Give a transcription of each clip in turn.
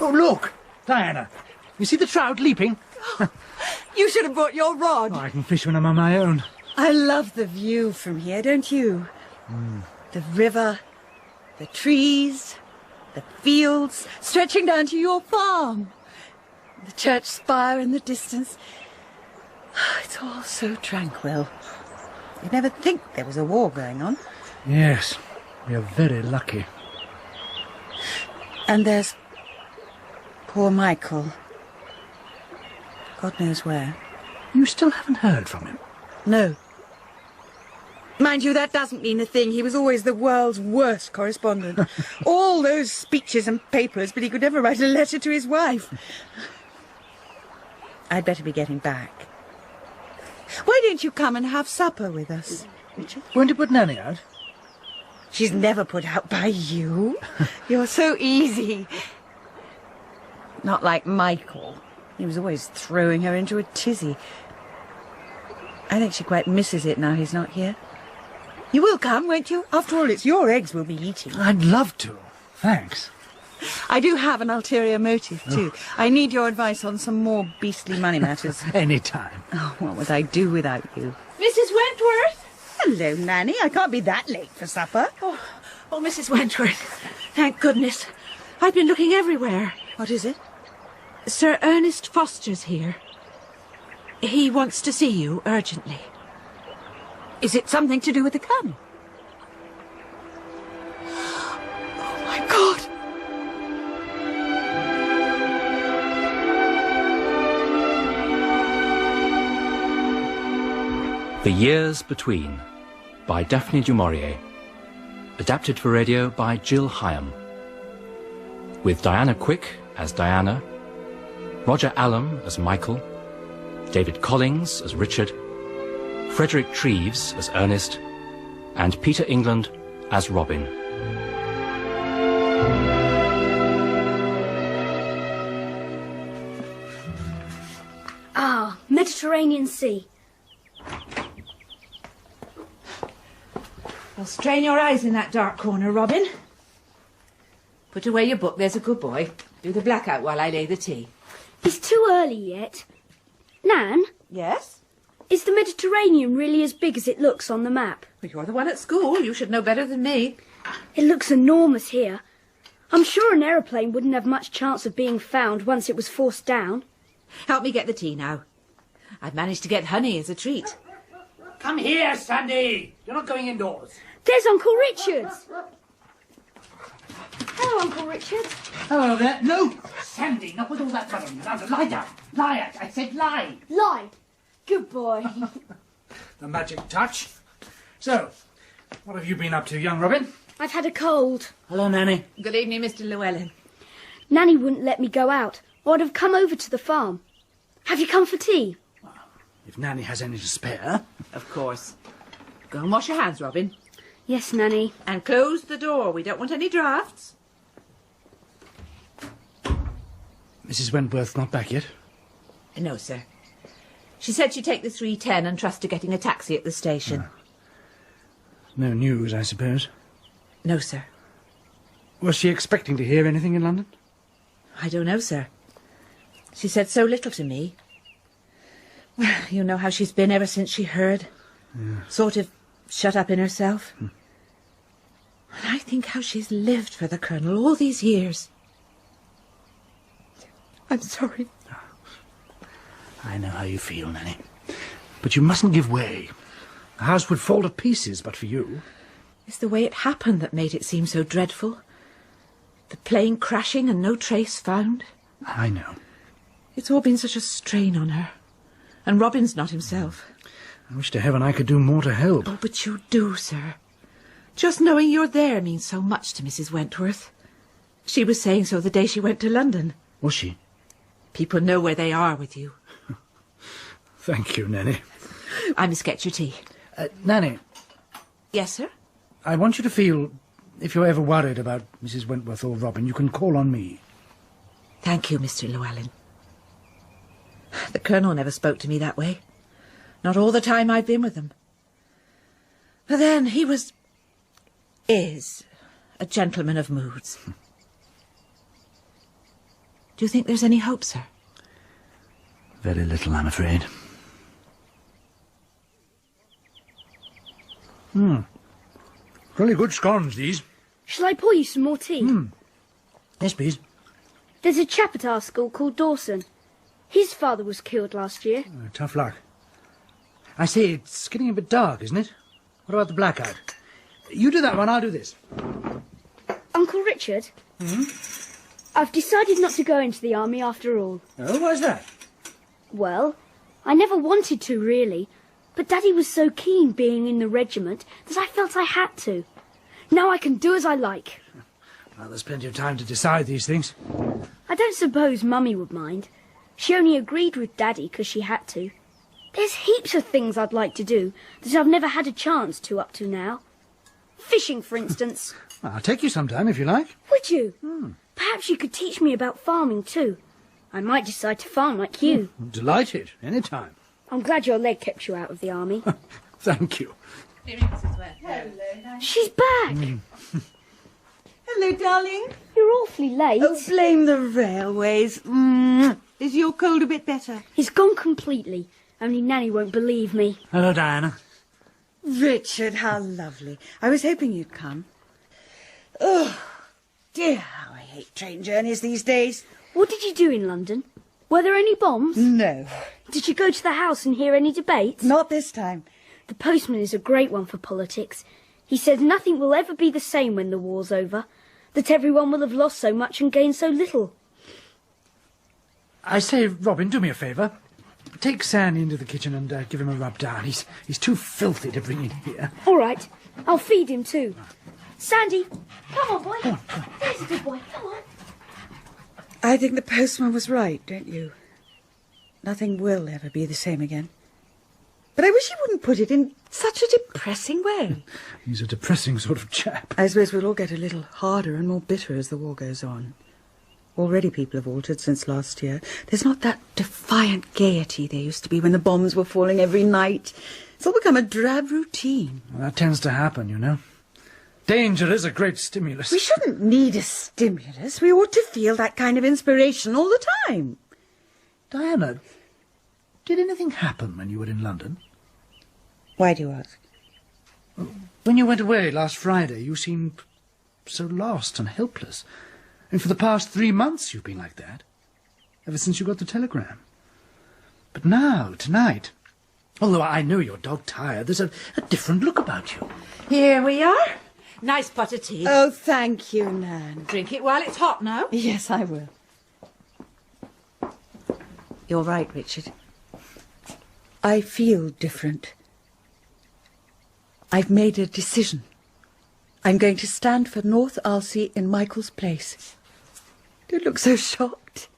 Oh, look! Diana, you see the trout leaping? You should have brought your rod. Oh, I can fish when I'm on my own. I love the view from here, don't you? The river, the trees, the fields, stretching down to your farm. The church spire in the distance. It's all so tranquil. You'd never think there was a war going on. Yes, we are very lucky. And there's poor Michael. God knows where. You still haven't heard from him? No. Mind you, that doesn't mean a thing. He was always the world's worst correspondent. All those speeches and papers, but he could never write a letter to his wife. I'd better be getting back. Why don't you come and have supper with us, Richard? Won't you put Nanny out? She's never put out by you. You're so easy. Not like Michael. He was always throwing her into a tizzy. I think she quite misses it now he's not here. You will come, won't you? After all, it's your eggs we'll be eating. I'd love to. Thanks. I do have an ulterior motive, too. I need your advice on some more beastly money matters. Any time. Oh, what would I do without you? Mrs. Wentworth? Hello, Nanny. I can't be that late for supper. Oh, Mrs. Wentworth. Thank goodness. I've been looking everywhere. What is it? Sir Ernest Foster's here. He wants to see you urgently. Is it something to do with the Colonel? Oh, my God! The Years Between, by Daphne du Maurier. Adapted for radio by Jill Hyem. With Diana Quick as Diana, Roger Allam as Michael, David Collings as Richard, Frederick Treves as Ernest, and Peter England as Robin. Ah, Mediterranean Sea. Well, strain your eyes in that dark corner, Robin. Put away your book, there's a good boy. Do the blackout while I lay the tea. It's too early yet. Nan, Yes? is the Mediterranean really as big as it looks on the map? Well, you're the one at school. You should know better than me. It looks enormous here. I'm sure an aeroplane wouldn't have much chance of being found once it was forced down. Help me get the tea now. I've managed to get honey as a treat. Come here, Sandy. You're not going indoors. There's Uncle Richard. Hello, Uncle Richard. Hello there. No, Sandy, not with all that buttons. Now, lie down. Lie. I said lie. Lie. Good boy. The magic touch. So, what have you been up to, young Robin? I've had a cold. Hello, Nanny. Good evening, Mr. Llewelyn. Nanny wouldn't let me go out, or I'd have come over to the farm. Have you come for tea? If Nanny has any to spare. Of course. Go and wash your hands, Robin. Yes, Nanny. And close the door. We don't want any drafts. Mrs. Wentworth not back yet? No, sir. She said she'd take the 3:10 and trust to getting a taxi at the station. No news, I suppose. No, sir. Was she expecting to hear anything in London? I don't know, sir. She said so little to me. Well, you know how she's been ever since she heard. Yeah. Sort of shut up in herself. And I think how she's lived for the Colonel all these years. I'm sorry. I know how you feel, Nanny. But you mustn't give way. The house would fall to pieces but for you. It's the way it happened that made it seem so dreadful. The plane crashing and no trace found. I know. It's all been such a strain on her. And Robin's not himself. I wish to heaven I could do more to help. Oh, but you do, sir. Just knowing you're there means so much to Mrs. Wentworth. She was saying so the day she went to London. Was she? People know where they are with you. Thank you, Nanny. I must get your tea. Nanny, Yes, sir? I want you to feel, if you're ever worried about Mrs. Wentworth or Robin, you can call on me. Thank you, Mr. Llewelyn. The Colonel never spoke to me that way. Not all the time I've been with him. But then he is a gentleman of moods. Do you think there's any hope, sir? Very little, I'm afraid. Really good scones, these. Shall I pour you some more tea? Yes, please. There's a chap at our school called Dawson. His father was killed last year. Tough luck. I say, it's getting a bit dark, isn't it? What about the blackout? You do that one, I'll do this. Uncle Richard? I've decided not to go into the army after all. Oh, why's that? Well, I never wanted to, really. But Daddy was so keen being in the regiment that I felt I had to. Now I can do as I like. Well, there's plenty of time to decide these things. I don't suppose Mummy would mind. She only agreed with Daddy because she had to. There's heaps of things I'd like to do that I've never had a chance to up to now. Fishing, for instance. I'll take you sometime if you like. Would you? Perhaps you could teach me about farming too. I might decide to farm like you. Delighted, any time. I'm glad your leg kept you out of the army. Thank you. She's back. Hello, darling. You're awfully late. Oh, blame the railways. Is your cold a bit better? It's gone completely. Only Nanny won't believe me. Hello, Diana. Richard, how lovely. I was hoping you'd come. Oh, dear, how I hate train journeys these days. What did you do in London? Were there any bombs? No, Did you go to the house and hear any debates? not this time. The postman is a great one for politics. He says nothing will ever be the same when the war's over, that everyone will have lost so much and gained so little. I say, Robin, do me a favour. Take Sandy into the kitchen and give him a rub down. He's too filthy to bring in here. All right, I'll feed him too. Sandy, come on, boy. There's a good boy, come on. I think the postman was right, don't you? Nothing will ever be the same again. But I wish he wouldn't put it in such a depressing way. He's a depressing sort of chap. I suppose we'll all get a little harder and more bitter as the war goes on. Already people have altered since last year. There's not that defiant gaiety there used to be when the bombs were falling every night. It's all become a drab routine. Well, that tends to happen, you know. Danger is a great stimulus. We shouldn't need a stimulus. We ought to feel that kind of inspiration all the time. Diana, did anything happen when you were in London? Why do you ask? When you went away last Friday, you seemed so lost and helpless. And for the past 3 months you've been like that. Ever since you got the telegram. But now, tonight, although I know you're dog-tired, there's a different look about you. Here we are. Nice pot of tea. Oh, thank you, Nan. Drink it while it's hot now. Yes, I will. You're right, Richard. I feel different. I've made a decision. I'm going to stand for North Alsea in Michael's place. Don't look so shocked.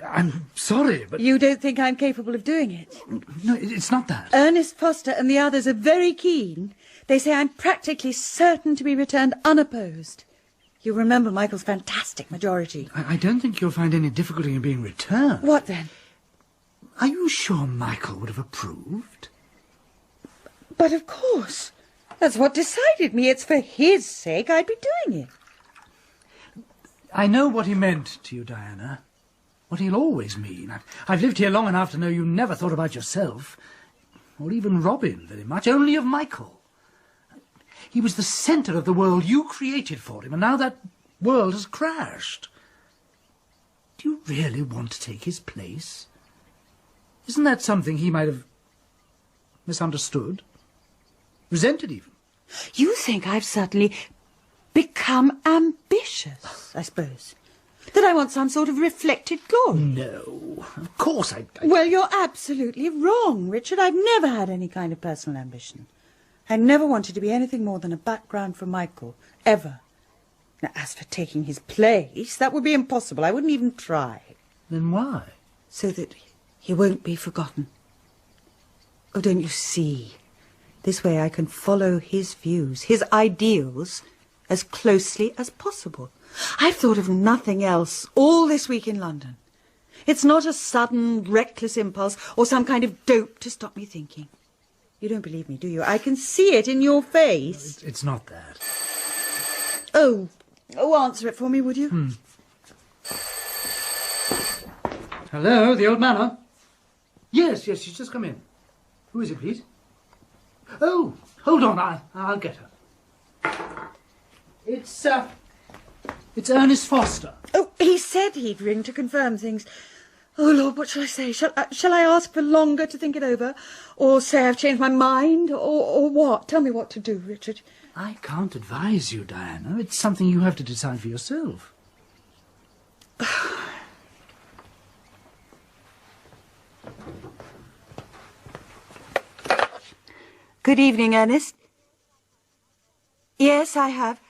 I'm sorry, but... You don't think I'm capable of doing it? No, it's not that. Ernest, Foster and the others are very keen. They say I'm practically certain to be returned unopposed. You remember Michael's fantastic majority. I don't think you'll find any difficulty in being returned. What then? Are you sure Michael would have approved? But of course. That's what decided me. It's for his sake I'd be doing it. I know what he meant to you, Diana. What he'll always mean. I've lived here long enough to know you never thought about yourself, or even Robin very much, only of Michael. He was the centre of the world you created for him, and now that world has crashed. Do you really want to take his place? Isn't that something he might have misunderstood? Resented even? You think I've suddenly become ambitious, I suppose. That I want some sort of reflected glory. No, of course I... Well, you're absolutely wrong, Richard. I've never had any kind of personal ambition. I never wanted to be anything more than a background for Michael, ever. Now, as for taking his place, that would be impossible. I wouldn't even try. Then why? So that he won't be forgotten. Oh, don't you see? This way I can follow his views, his ideals, as closely as possible. I've thought of nothing else all this week in London. It's not a sudden, reckless impulse or some kind of dope to stop me thinking. You don't believe me, do you? I can see it in your face. It's not that. Oh, answer it for me, would you? Hello, the old manor? Yes, she's just come in. Who is it, please? Oh, hold on, I'll get her. It's Ernest Foster. Oh, he said he'd ring to confirm things. Oh, Lord, what shall I say? Shall I ask for longer to think it over? Or say I've changed my mind? Or what? Tell me what to do, Richard. I can't advise you, Diana. It's something you have to decide for yourself. Good evening, Ernest. Yes, I have.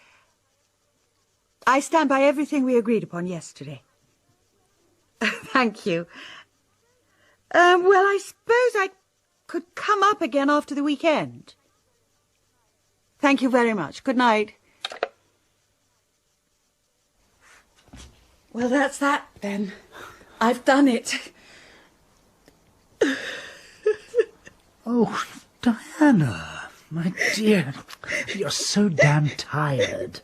I stand by everything we agreed upon yesterday. Thank you. Well, I suppose I could come up again after the weekend. Thank you very much. Good night. Well, that's that, then. I've done it. Oh, Diana, my dear, you're so damn tired.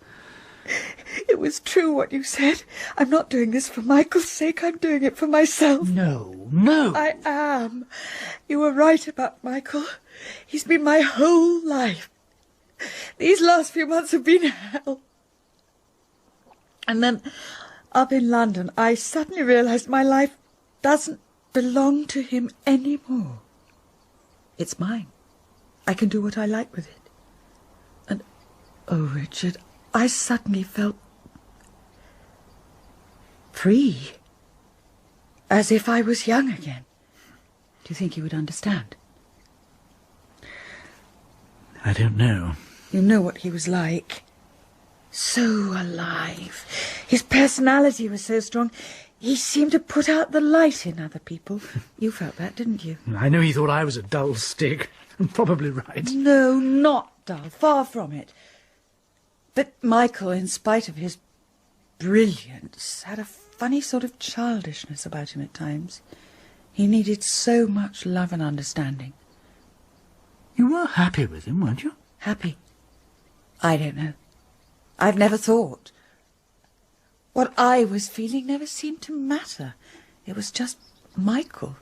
It was true what you said. I'm not doing this for Michael's sake. I'm doing it for myself. No. I am. You were right about Michael. He's been my whole life. These last few months have been hell. And then, up in London, I suddenly realised my life doesn't belong to him anymore. It's mine. I can do what I like with it. And, oh, Richard, I suddenly felt free. As if I was young again. Do you think you would understand? I don't know. You know what he was like. So alive. His personality was so strong. He seemed to put out the light in other people. You felt that, didn't you? I know he thought I was a dull stick. Probably right. No, not dull. Far from it. But Michael, in spite of his brilliance, had a funny sort of childishness about him at times. He needed so much love and understanding. You were happy with him, weren't you? Happy? I don't know. I've never thought. What I was feeling never seemed to matter. It was just Michael.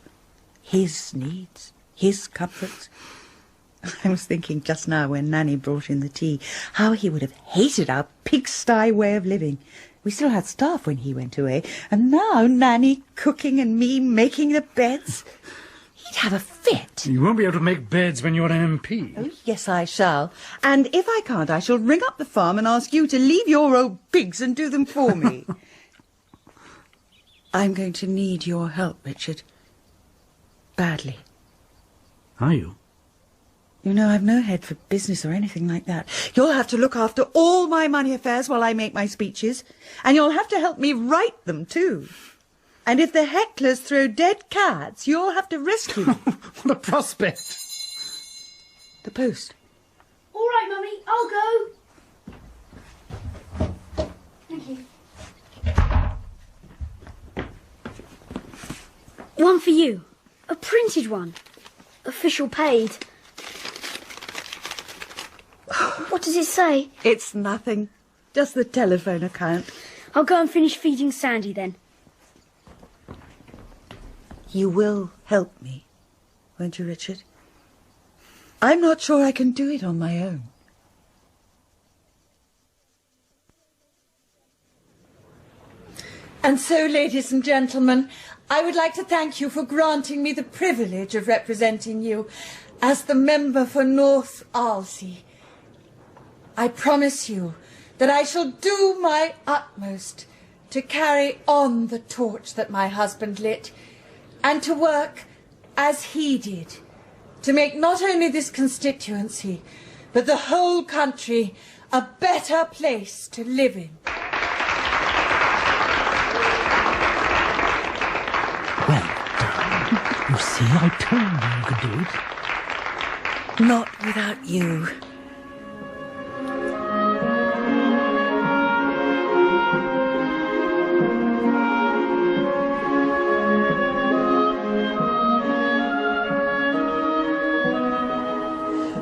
His needs, his comforts. I was thinking just now when Nanny brought in the tea, how he would have hated our pigsty way of living. We still had staff when he went away, and now Nanny cooking and me making the beds. He'd have a fit. You won't be able to make beds when you're an MP. Oh, yes, I shall. And if I can't, I shall ring up the farm and ask you to leave your old pigs and do them for me. I'm going to need your help, Richard. Badly. Are you? You know, I've no head for business or anything like that. You'll have to look after all my money affairs while I make my speeches. And you'll have to help me write them, too. And if the hecklers throw dead cats, you'll have to rescue them. What a prospect. The post. All right, Mummy, I'll go. Thank you. One for you. A printed one. Official paid. What does it say? It's nothing. Just the telephone account. I'll go and finish feeding Sandy then. You will help me, won't you, Richard? I'm not sure I can do it on my own. And so, ladies and gentlemen, I would like to thank you for granting me the privilege of representing you as the member for North Arlesey. I promise you that I shall do my utmost to carry on the torch that my husband lit, and to work as he did, to make not only this constituency, but the whole country a better place to live in. Well done. You see, I told you you could do it. Not without you.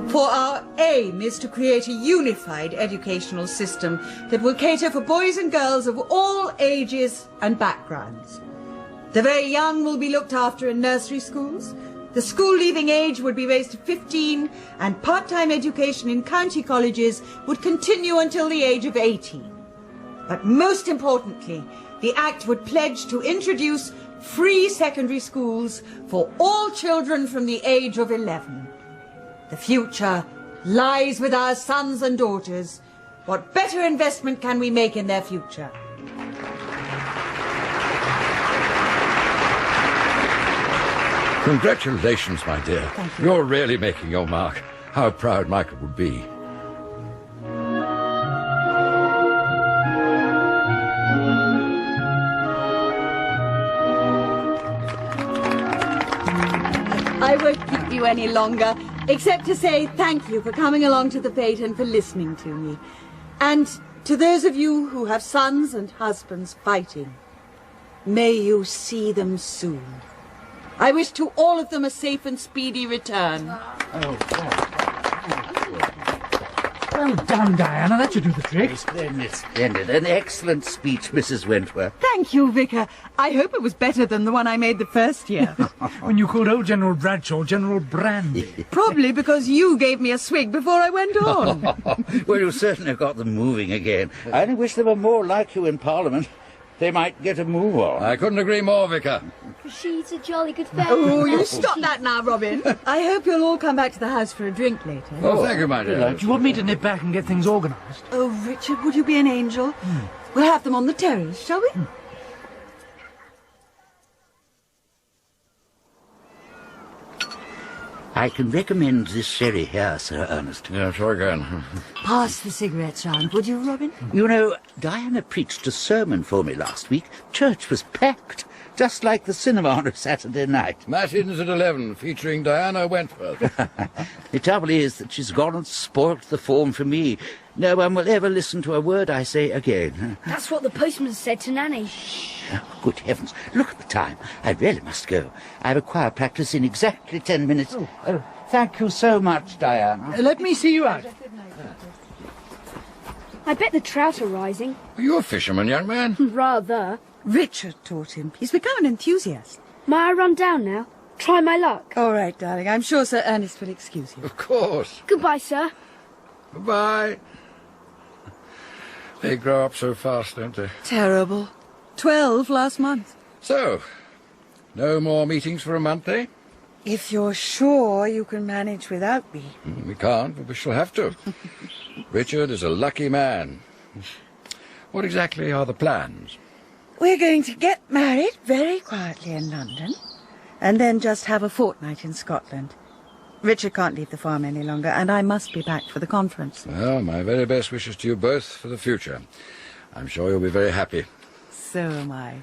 For our aim is to create a unified educational system that will cater for boys and girls of all ages and backgrounds. The very young will be looked after in nursery schools. The school-leaving age would be raised to 15, and part-time education in county colleges would continue until the age of 18. But most importantly, the Act would pledge to introduce free secondary schools for all children from the age of 11. The future lies with our sons and daughters. What better investment can we make in their future? Congratulations, my dear. Thank you. You're really making your mark. How proud Michael would be. I won't keep you any longer, except to say thank you for coming along to the fete and for listening to me. And to those of you who have sons and husbands fighting, may you see them soon. I wish to all of them a safe and speedy return. Well done, Diana. That should do the trick. Splendid, splendid. An excellent speech, Mrs. Wentworth. Thank you, Vicar. I hope it was better than the one I made the first year. When you called old General Bradshaw General Brandy. Probably because you gave me a swig before I went on. Well, you certainly have got them moving again. I only wish there were more like you in Parliament. They might get a move on. I couldn't agree more, Vicar. She's a jolly good fellow. Oh, you stop that now, Robin. I hope you'll all come back to the house for a drink later. Oh, thank you, my dear. Do you want me to nip back and get things organised? Oh, Richard, would you be an angel? We'll have them on the terrace, shall we? I can recommend this sherry here, Sir Ernest. Yeah, sure can. Pass the cigarettes round, would you, Robin? You know, Diana preached a sermon for me last week. Church was packed, just like the cinema on a Saturday night. Matins at 11, featuring Diana Wentworth. The trouble is that she's gone and spoilt the form for me. No one will ever listen to a word I say again. That's what the postman said to Nanny. Oh, good heavens, look at the time. I really must go. I have a choir practice in exactly 10 minutes. Oh, thank you so much, Diana. Let me see you out. I bet the trout are rising. Are you a fisherman, young man? Rather. Richard taught him. He's become an enthusiast. May I run down now? Try my luck. All right, darling. I'm sure Sir Ernest will excuse you. Of course. Goodbye, sir. Goodbye. They grow up so fast, don't they? Terrible. 12 last month. So, no more meetings for a month, eh? If you're sure you can manage without me. We can't, but we shall have to. Richard is a lucky man. What exactly are the plans? We're going to get married very quietly in London, and then just have a fortnight in Scotland. Richard can't leave the farm any longer, and I must be back for the conference. Well, my very best wishes to you both for the future. I'm sure you'll be very happy. So am I.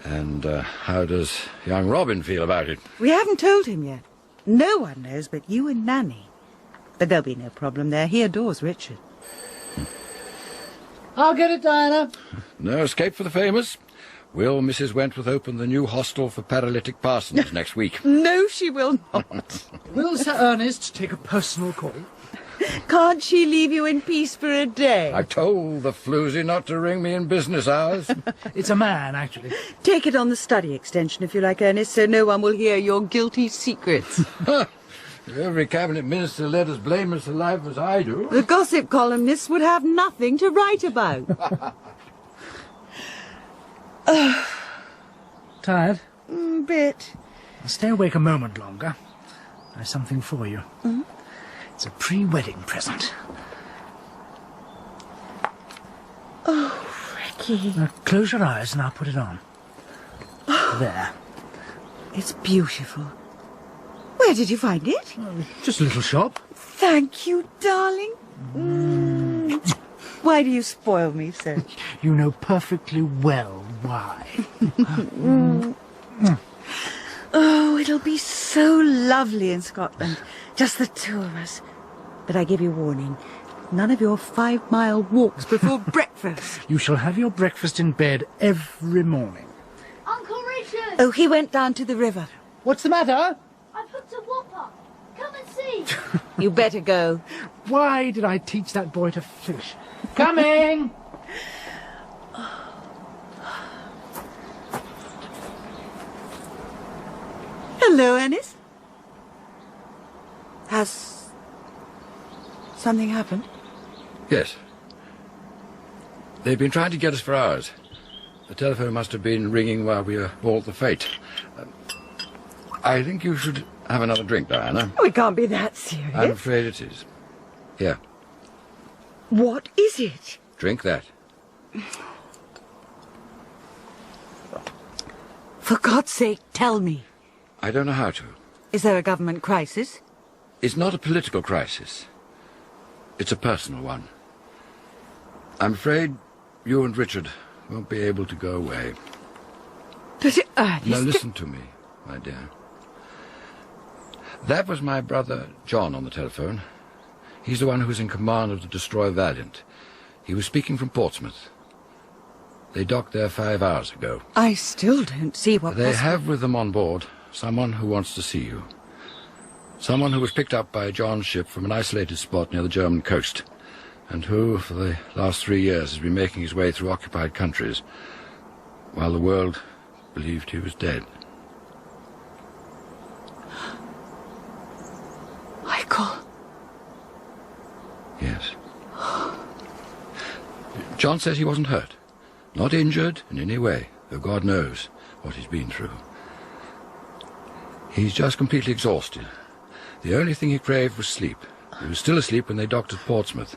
And how does young Robin feel about it? We haven't told him yet. No one knows but you and Nanny. But there'll be no problem there. He adores Richard. I'll get it, Diana. No escape for the famous? Will Mrs. Wentworth open the new hostel for paralytic parsons next week? No, she will not. Will Sir Ernest take a personal call? Can't she leave you in peace for a day? I told the floozy not to ring me in business hours. It's a man, actually. Take it on the study extension, if you like, Ernest, so no one will hear your guilty secrets. If every cabinet minister led as blameless a life as I do. The gossip columnists would have nothing to write about. Tired? Bit. I'll stay awake a moment longer. I've something for you. Mm-hmm. It's a pre-wedding present. Oh, Ricky. Now, close your eyes and I'll put it on. There. It's beautiful. Where did you find it? Just a little shop. Thank you, darling. Why do you spoil me so? You know perfectly well why. Oh, it'll be so lovely in Scotland. Just the two of us. But I give you warning. None of your 5-mile walks before breakfast. You shall have your breakfast in bed every morning. Uncle Richard! Oh, he went down to the river. What's the matter? I've hooked a whopper. Come and see. You better go. Why did I teach that boy to fish? Coming! Hello, Ernest. Has something happened? Yes. They've been trying to get us for hours. The telephone must have been ringing while we were all at the fete. I think you should have another drink, Diana. Oh, it can't be that serious. I'm afraid it is. Here, What is it? drink that. For God's sake, tell me. I don't know how to. Is there a government crisis? It's not a political crisis. It's a personal one. I'm afraid you and Richard won't be able to go away. Does it, Ernest? Now listen to me, my dear. That was my brother John on the telephone. He's the one who was in command of the destroyer Valiant. He was speaking from Portsmouth. They docked there 5 hours ago. I still don't see what They have with them on board someone who wants to see you. Someone who was picked up by John's ship from an isolated spot near the German coast, and who, for the last 3 years, has been making his way through occupied countries, while the world believed he was dead. Michael. Yes. John says he wasn't hurt. Not injured in any way, though God knows what he's been through. He's just completely exhausted. The only thing he craved was sleep. He was still asleep when they docked at Portsmouth.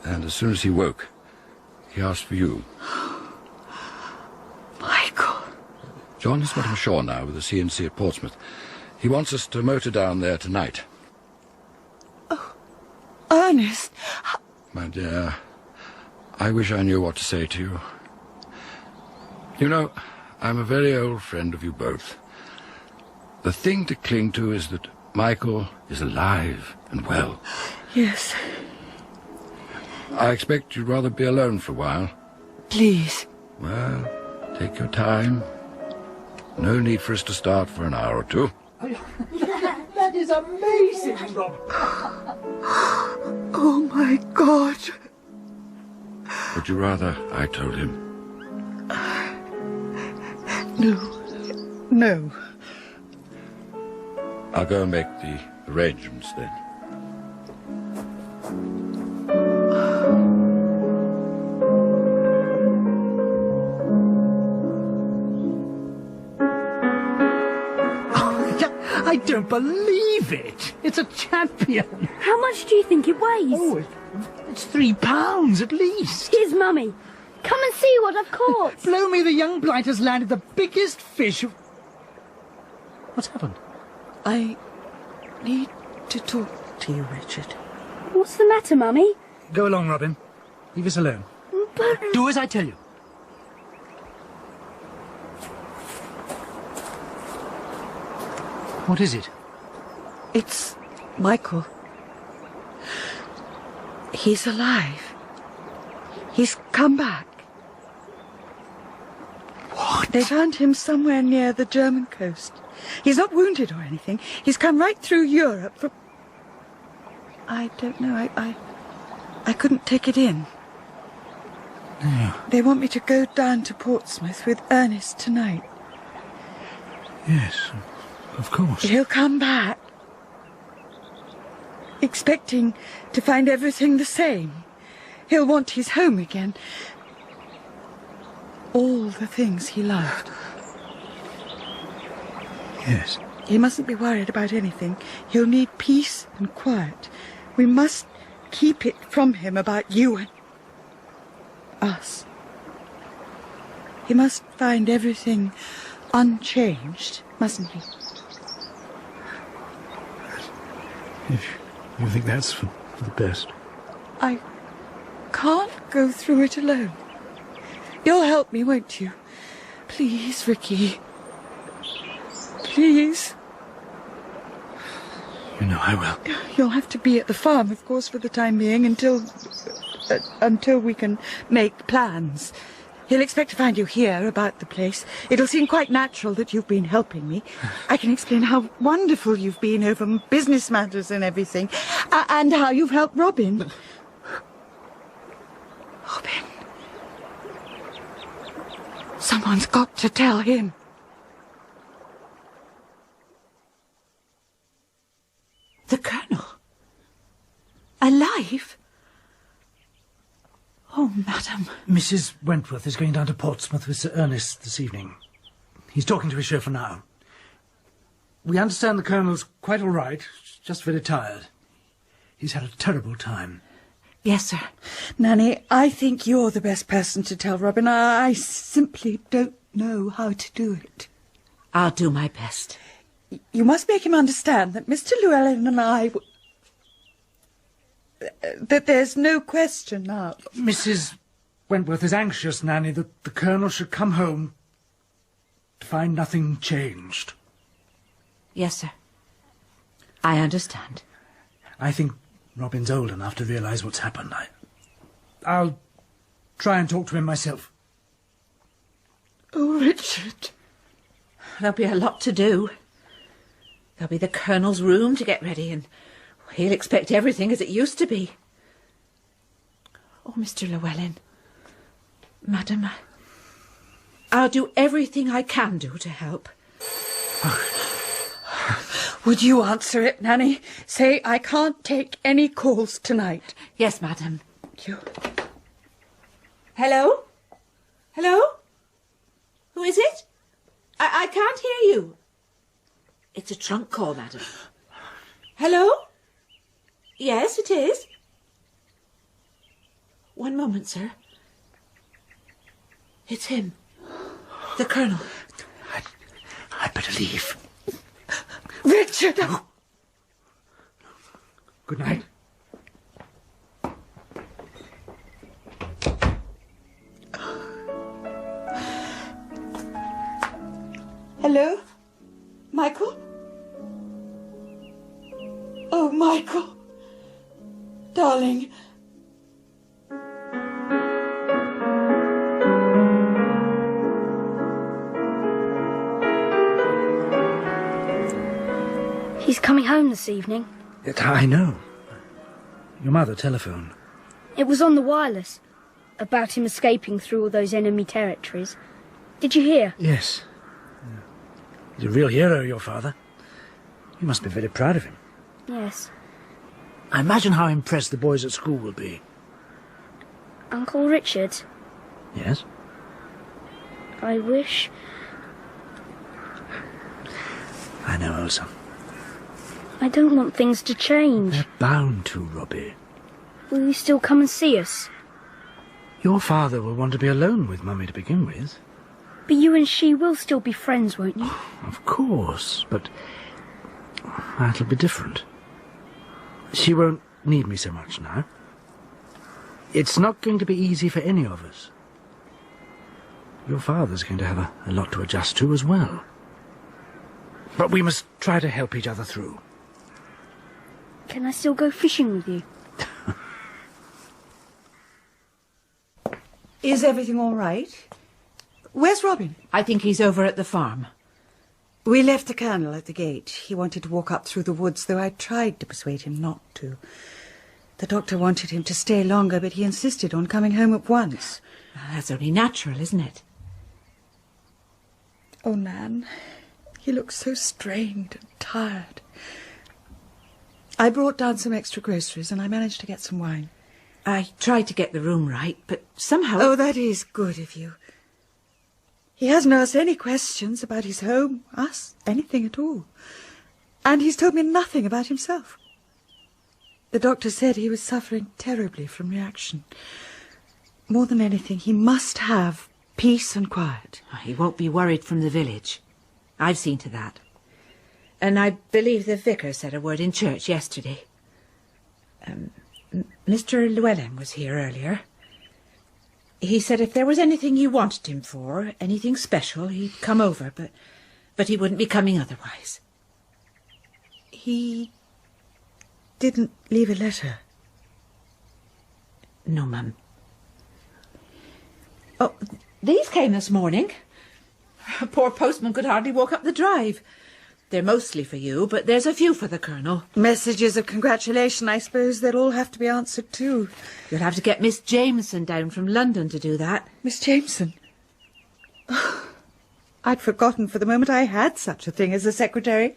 And as soon as he woke, he asked for you. Michael. John has got him ashore now with the C&C at Portsmouth. He wants us to motor down there tonight. Oh, Ernest. My dear, I wish I knew what to say to you. You know, I'm a very old friend of you both. The thing to cling to is that Michael is alive and well. Yes. I expect you'd rather be alone for a while. Please. Well, take your time. No need for us to start for an hour or two. That is amazing, Rob. Oh, my God. Would you rather I told him? No. I'll go and make the arrangements then. I don't believe it. It's a champion. How much do you think it weighs? Oh, it's 3 pounds at least. Here's Mummy. Come and see what I've caught. Blow me, the young blight has landed the biggest fish. What's happened? I need to talk to you, Richard. What's the matter, Mummy? Go along, Robin. Leave us alone. But... Do as I tell you. What is it? It's Michael. He's alive. He's come back. What? They found him somewhere near the German coast. He's not wounded or anything. He's come right through Europe from... I don't know. I couldn't take it in. No. They want me to go down to Portsmouth with Ernest tonight. Yes, of course. He'll come back, expecting to find everything the same. He'll want his home again. All the things he loved. Yes. He mustn't be worried about anything. He'll need peace and quiet. We must keep it from him about you and us. He must find everything unchanged, mustn't he? If you think that's for the best. I can't go through it alone. You'll help me, won't you? Please, Ricky. Please. You know I will. You'll have to be at the farm, of course, for the time being, until we can make plans. He'll expect to find you here about the place. It'll seem quite natural that you've been helping me. I can explain how wonderful you've been over business matters and everything, and how you've helped Robin. Robin. Someone's got to tell him. Oh, madam. Mrs. Wentworth is going down to Portsmouth with Sir Ernest this evening. He's talking to his chauffeur now. We understand the Colonel's quite all right, just very tired. He's had a terrible time. Yes, sir. Nanny, I think you're the best person to tell Robin. I simply don't know how to do it. I'll do my best. You must make him understand that Mr. Llewelyn and I... that there's no question now. Mrs. Wentworth is anxious, Nanny, that the Colonel should come home to find nothing changed. Yes, sir. I understand. I think Robin's old enough to realise what's happened. I'll try and talk to him myself. Oh, Richard. There'll be a lot to do. There'll be the Colonel's room to get ready, and he'll expect everything as it used to be. Oh, Mr. Llewelyn. Madam, I'll do everything I can do to help. Would you answer it, Nanny? Say, I can't take any calls tonight. Yes, madam. Thank you. Hello? Hello? Who is it? I can't hear you. It's a trunk call, madam. Hello? Yes, it is. One moment, sir. It's him. The Colonel. I'd better leave. Richard! No. Good night. Hello? Michael? Oh, Michael. Darling. He's coming home this evening. I know. Your mother telephoned. It was on the wireless, about him escaping through all those enemy territories. Did you hear? Yes. He's a real hero, your father. You must be very proud of him. Yes. I imagine how impressed the boys at school will be. Uncle Richard, Yes? I wish... I know, Elsa. I don't want things to change. They're bound to, Robbie. Will you still come and see us? Your father will want to be alone with Mummy to begin with. But you and she will still be friends, won't you? Of course, but that'll be different. She won't need me so much now. It's not going to be easy for any of us. Your father's going to have a lot to adjust to as well. But we must try to help each other through. Can I still go fishing with you? Is everything all right? Where's Robin? I think he's over at the farm. We left the Colonel at the gate. He wanted to walk up through the woods, though I tried to persuade him not to. The doctor wanted him to stay longer, but he insisted on coming home at once. That's only natural, isn't it? Oh, Nan, he looks so strained and tired. I brought down some extra groceries and I managed to get some wine. I tried to get the room right, but somehow... Oh, that is good of you. He hasn't asked any questions about his home, us, anything at all. And he's told me nothing about himself. The doctor said he was suffering terribly from reaction. More than anything, he must have peace and quiet. He won't be worried from the village. I've seen to that. And I believe the vicar said a word in church yesterday. Mr. Llewelyn was here earlier. He said if there was anything you wanted him for, anything special, he'd come over, but he wouldn't be coming otherwise. He didn't leave a letter? No, Mum. Oh, these came this morning. A poor postman could hardly walk up the drive. They're mostly for you, but there's a few for the Colonel. Messages of congratulation, I suppose. They'll all have to be answered too. You'll have to get Miss Jameson down from London to do that. Miss Jameson? Oh, I'd forgotten for the moment I had such a thing as a secretary.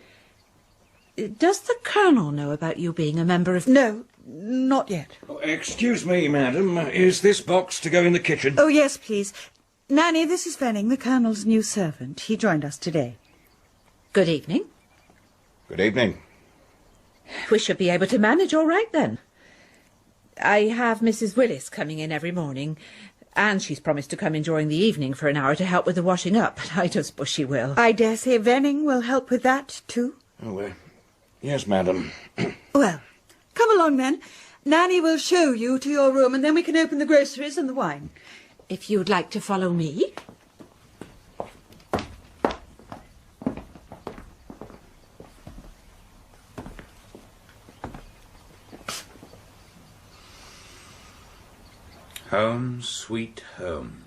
Does the Colonel know about you being a member of... No, Not yet. Oh, excuse me, madam. Is this box to go in the kitchen? Oh, yes, please. Nanny, this is Venning, the Colonel's new servant. He joined us today. Good evening. Good evening. We should be able to manage all right, then. I have Mrs. Willis coming in every morning, and she's promised to come in during the evening for an hour to help with the washing up, but I don't suppose she will. I dare say Venning will help with that, too. Oh, yes, madam. Well, come along, then. Nanny will show you to your room, and then we can open the groceries and the wine. If you'd like to follow me. Home, sweet home.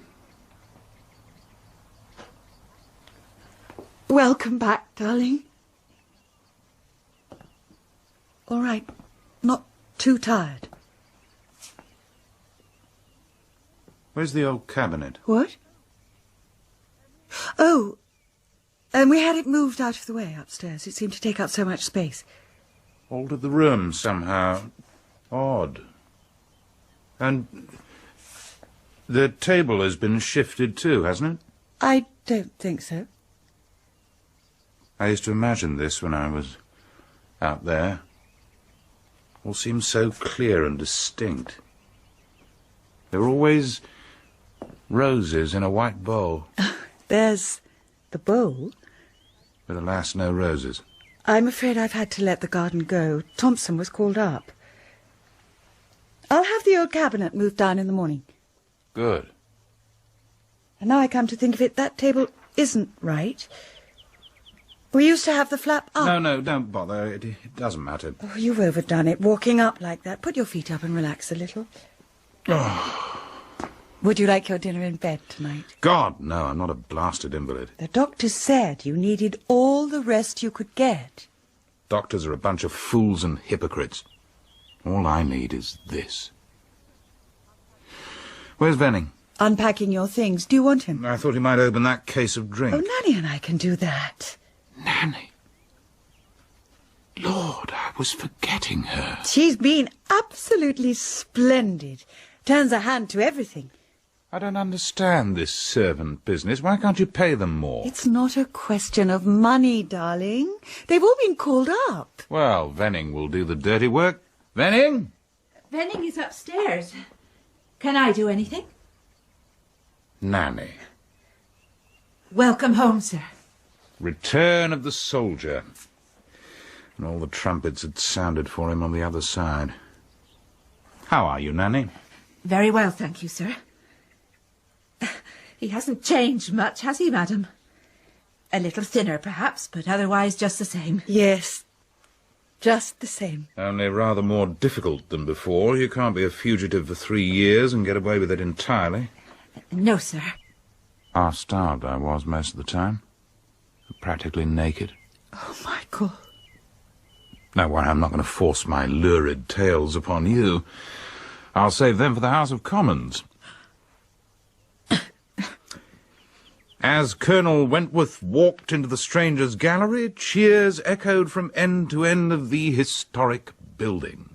Welcome back, darling. All right. Not too tired. Where's the old cabinet? What? Oh, we had it moved out of the way upstairs. It seemed to take up so much space. Altered the room somehow. Odd. And the table has been shifted too, hasn't it? I don't think so. I used to imagine this when I was out there. All seemed so clear and distinct. There were always roses in a white bowl. There's the bowl. But alas, no roses. I'm afraid I've had to let the garden go. Thompson was called up. I'll have the old cabinet moved down in the morning. Good. And now I come to think of it, that table isn't right. We used to have the flap up. No, don't bother. It doesn't matter. Oh, you've overdone it, walking up like that. Put your feet up and relax a little. Oh. Would you like your dinner in bed tonight? God, no, I'm not a blasted invalid. The doctor said you needed all the rest you could get. Doctors are a bunch of fools and hypocrites. All I need is this. Where's Venning? Unpacking your things. Do you want him? I thought he might open that case of drink. Oh, Nanny and I can do that. Nanny? Lord, I was forgetting her. She's been absolutely splendid. Turns her hand to everything. I don't understand this servant business. Why can't you pay them more? It's not a question of money, darling. They've all been called up. Well, Venning will do the dirty work. Venning? Venning is upstairs. Can I do anything? Nanny. Welcome home, sir. Return of the soldier. And all the trumpets had sounded for him on the other side. How are you, Nanny? Very well, thank you, sir. He hasn't changed much, has he, madam? A little thinner, perhaps, but otherwise just the same. Yes, just the same. Only rather more difficult than before. You can't be a fugitive for 3 years and get away with it entirely. No, sir. Half-starved I was most of the time. Practically naked. Oh, Michael. No, why, I'm not going to force my lurid tales upon you. I'll save them for the House of Commons. As Colonel Wentworth walked into the Strangers' Gallery, cheers echoed from end to end of the historic building.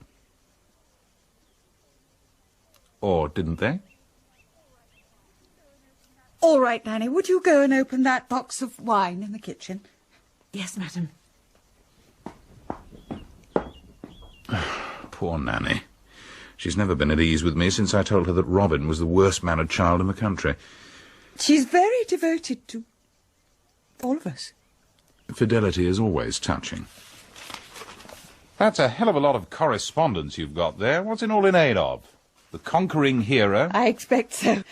Or didn't they? All right, Nanny, would you go and open that box of wine in the kitchen? Yes, madam. Poor Nanny. She's never been at ease with me since I told her that Robin was the worst-mannered child in the country. She's very devoted to all of us. Fidelity is always touching. That's a hell of a lot of correspondence you've got there. What's it all in aid of? The conquering hero? I expect so.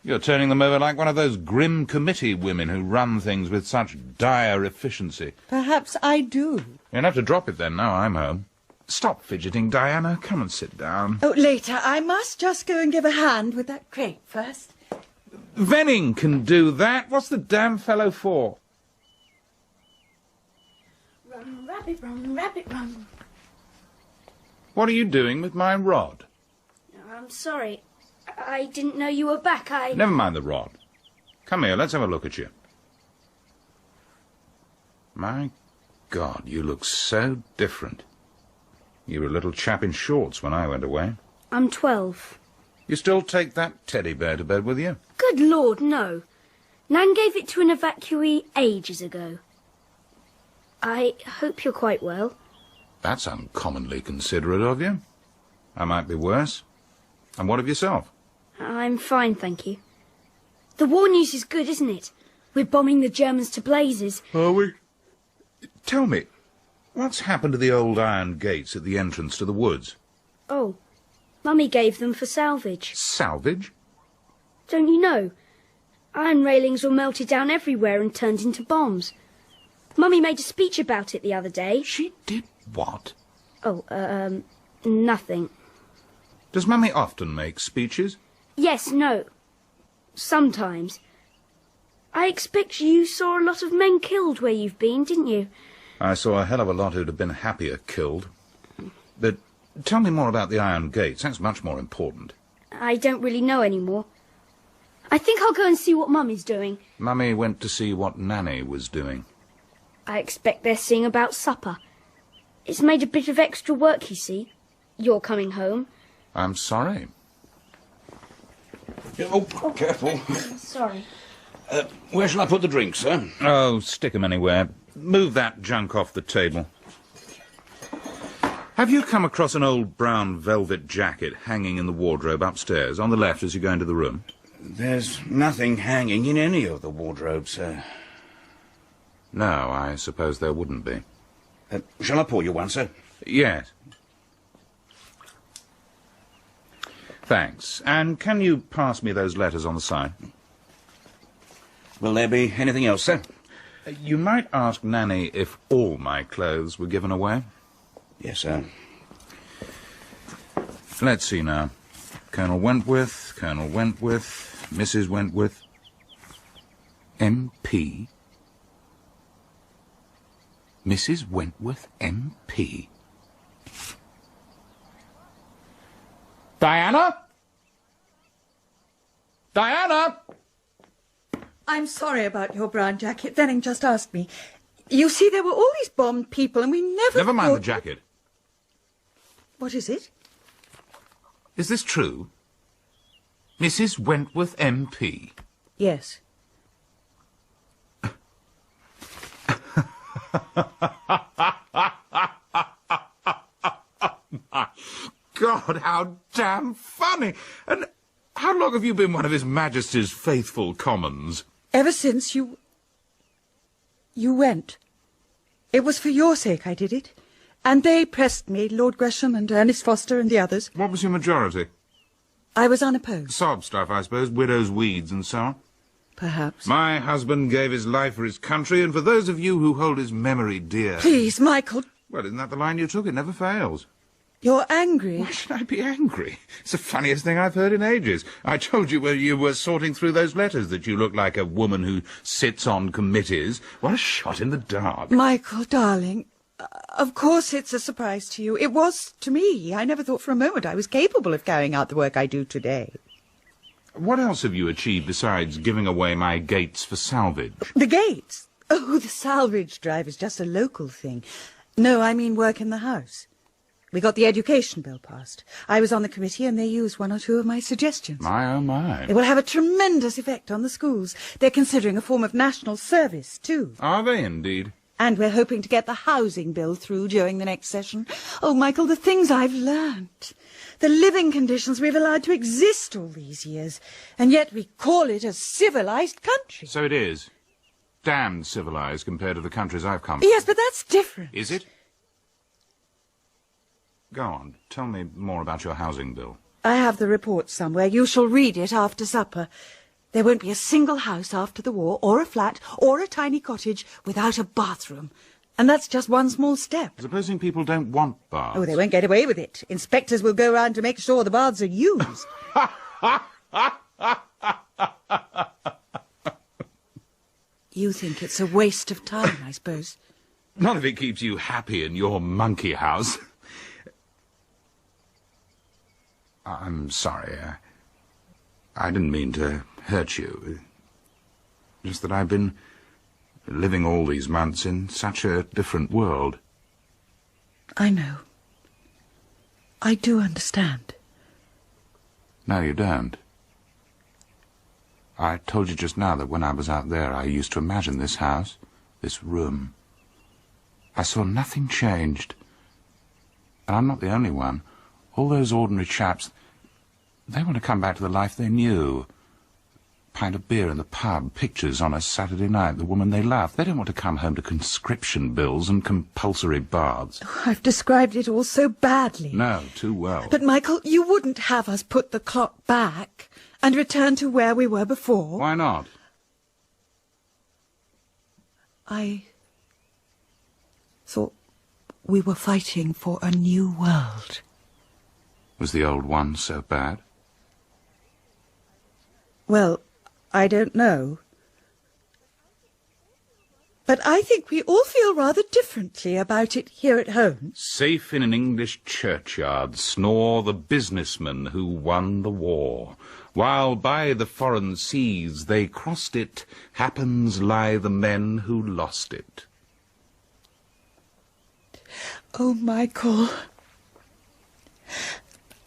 You're turning them over like one of those grim committee women who run things with such dire efficiency. Perhaps I do. You'll have to drop it then, now I'm home. Stop fidgeting, Diana. Come and sit down. Oh, later. I must just go and give a hand with that crate first. Venning can do that. What's the damn fellow for? Run, rabbit, run, rabbit, run. What are you doing with my rod? I'm sorry. I didn't know you were back. Never mind the rod. Come here, let's have a look at you. My God, you look so different. You were a little chap in shorts when I went away. I'm 12. You still take that teddy bear to bed with you? Good Lord, no. Nan gave it to an evacuee ages ago. I hope you're quite well. That's uncommonly considerate of you. I might be worse. And what of yourself? I'm fine, thank you. The war news is good, isn't it? We're bombing the Germans to blazes. Are we? Tell me, what's happened to the old iron gates at the entrance to the woods? Oh, Mummy gave them for salvage. Salvage? Don't you know? Iron railings were melted down everywhere and turned into bombs. Mummy made a speech about it the other day. She did what? Oh, nothing. Does Mummy often make speeches? Yes, no. Sometimes. I expect you saw a lot of men killed where you've been, didn't you? I saw a hell of a lot who'd have been happier killed. But tell me more about the iron gates. That's much more important. I don't really know anymore. I think I'll go and see what Mummy's doing. Mummy went to see what Nanny was doing. I expect they're seeing about supper. It's made a bit of extra work, you see. You're coming home. I'm sorry. Oh, careful. Sorry. Where shall I put the drinks, sir? Oh, stick 'em anywhere. Move that junk off the table. Have you come across an old brown velvet jacket hanging in the wardrobe upstairs, on the left as you go into the room? There's nothing hanging in any of the wardrobes, sir. No, I suppose there wouldn't be. Shall I pour you one, sir? Yes. Thanks. And can you pass me those letters on the side? Will there be anything else, sir? You might ask Nanny if all my clothes were given away. Yes, sir. Let's see now. Colonel Wentworth, Mrs. Wentworth, MP. Mrs. Wentworth, MP. Diana? Diana! I'm sorry about your brown jacket. Venning just asked me. You see, there were all these bombed people, and we Never mind the jacket. What is it? Is this true? Mrs. Wentworth, MP. Yes. My God, how damn funny! And how long have you been one of His Majesty's faithful commons? Ever since you went. It was for your sake I did it. And they pressed me, Lord Gresham and Ernest Foster and the others. What was your majority? I was unopposed. Sob stuff, I suppose, widows' weeds and so on. Perhaps. My husband gave his life for his country, and for those of you who hold his memory dear... Please, Michael. Well, isn't that the line you took? It never fails. You're angry. Why should I be angry? It's the funniest thing I've heard in ages. I told you when you were sorting through those letters that you look like a woman who sits on committees. What a shot in the dark. Michael, darling, of course it's a surprise to you. It was to me. I never thought for a moment I was capable of carrying out the work I do today. What else have you achieved besides giving away my gates for salvage? The gates? Oh, the salvage drive is just a local thing. No, I mean work in the house. We got the education bill passed. I was on the committee and they used one or two of my suggestions. My, oh, my. It will have a tremendous effect on the schools. They're considering a form of national service, too. Are they indeed? And we're hoping to get the housing bill through during the next session. Oh, Michael, the things I've learnt. The living conditions we've allowed to exist all these years. And yet we call it a civilized country. So it is. Damned civilized compared to the countries I've come from. Yes, but that's different. Is it? Go on. Tell me more about your housing bill. I have the report somewhere. You shall read it after supper. There won't be a single house after the war, or a flat, or a tiny cottage, without a bathroom. And that's just one small step. Supposing people don't want baths. Oh, they won't get away with it. Inspectors will go round to make sure the baths are used. You think it's a waste of time, I suppose. None of it keeps you happy in your monkey house. I'm sorry. I didn't mean to hurt you. Just that I've been living all these months in such a different world. I know. I do understand. No, you don't. I told you just now that when I was out there, I used to imagine this house, this room. I saw nothing changed. And I'm not the only one. All those ordinary chaps, they want to come back to the life they knew. Pint of beer in the pub, pictures on a Saturday night, the woman they love. They don't want to come home to conscription bills and compulsory baths. Oh, I've described it all so badly. No, too well. But, Michael, you wouldn't have us put the clock back and return to where we were before. Why not? I thought we were fighting for a new world. Was the old one so bad? Well, I don't know. But I think we all feel rather differently about it here at home. Safe in an English churchyard snore the businessmen who won the war, while by the foreign seas they crossed it, happens lie the men who lost it. Oh, Michael,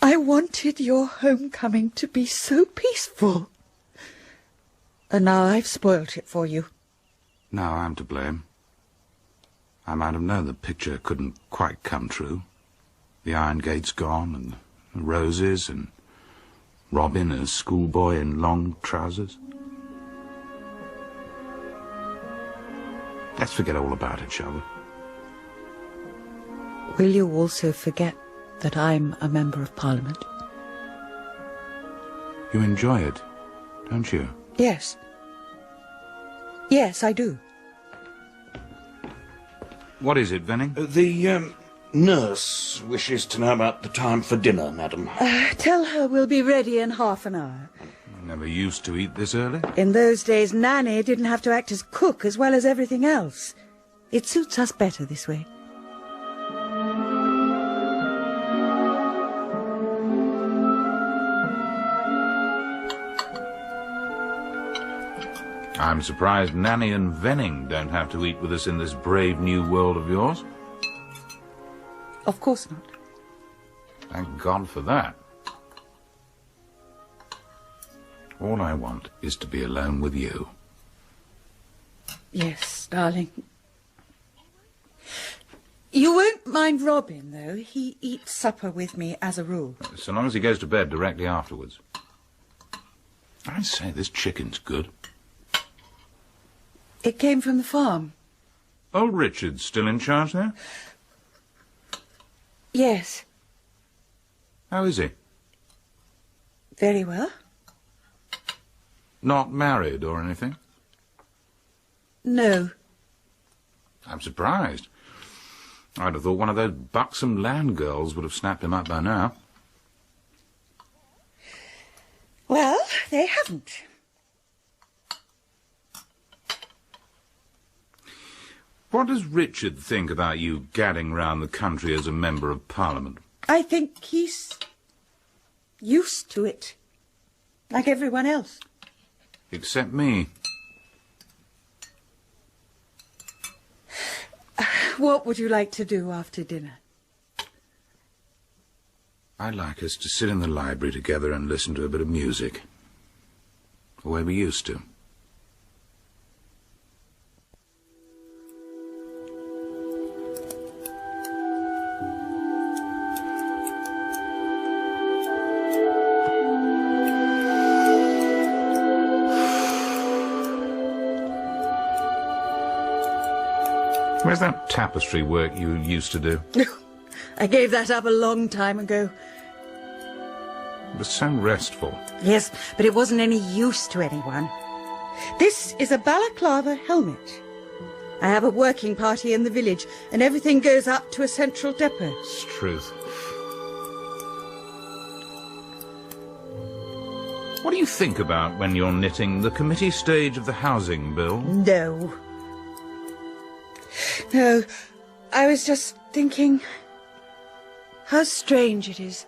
I wanted your homecoming to be so peaceful. And now I've spoilt it for you. Now I'm to blame. I might have known the picture couldn't quite come true. The iron gate's gone, and the roses, and Robin a schoolboy in long trousers. Let's forget all about it, shall we? Will you also forget that I'm a Member of Parliament? You enjoy it, don't you? Yes. Yes, I do. What is it, Venning? The nurse wishes to know about the time for dinner, madam. Tell her we'll be ready in half an hour. I never used to eat this early. In those days, Nanny didn't have to act as cook as well as everything else. It suits us better this way. I'm surprised Nanny and Venning don't have to eat with us in this brave new world of yours. Of course not. Thank God for that. All I want is to be alone with you. Yes, darling. You won't mind Robin, though. He eats supper with me as a rule. So long as he goes to bed directly afterwards. I say, this chicken's good. It came from the farm. Old Richard's still in charge there? Yes. How is he? Very well. Not married or anything? No. I'm surprised. I'd have thought one of those buxom land girls would have snapped him up by now. Well, they haven't. What does Richard think about you gadding round the country as a Member of Parliament? I think he's used to it, like everyone else. Except me. What would you like to do after dinner? I'd like us to sit in the library together and listen to a bit of music. The way we used to. Where's that tapestry work you used to do? I gave that up a long time ago. It was so restful. Yes, but it wasn't any use to anyone. This is a balaclava helmet. I have a working party in the village, and everything goes up to a central depot. It's truth. What do you think about when you're knitting the committee stage of the housing bill? No. No, I was just thinking how strange it is.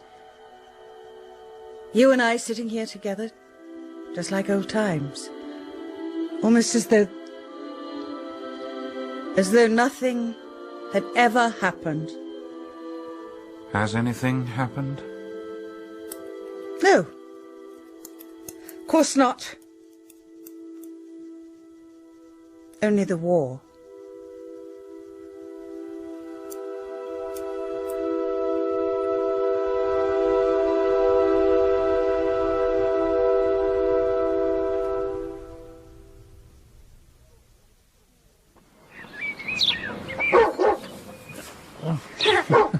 You and I sitting here together, just like old times. Almost as though nothing had ever happened. Has anything happened? No. Of course not. Only the war.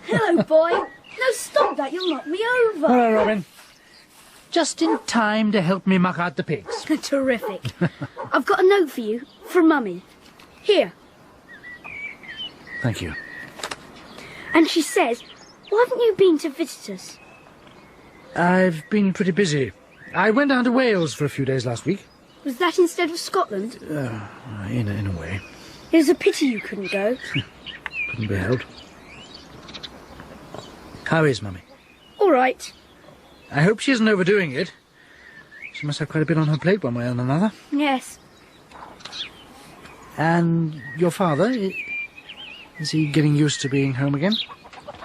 Hello, boy. No, stop that. You'll knock me over. Hello, Robin. Just in time to help me muck out the pigs. Terrific. I've got a note for you, from Mummy. Here. Thank you. And she says, why haven't you been to visit us? I've been pretty busy. I went down to Wales for a few days last week. Was that instead of Scotland? In a way. It was a pity you couldn't go. Couldn't be helped. How is Mummy? All right. I hope she isn't overdoing it. She must have quite a bit on her plate one way or another. Yes. And your father, is he getting used to being home again?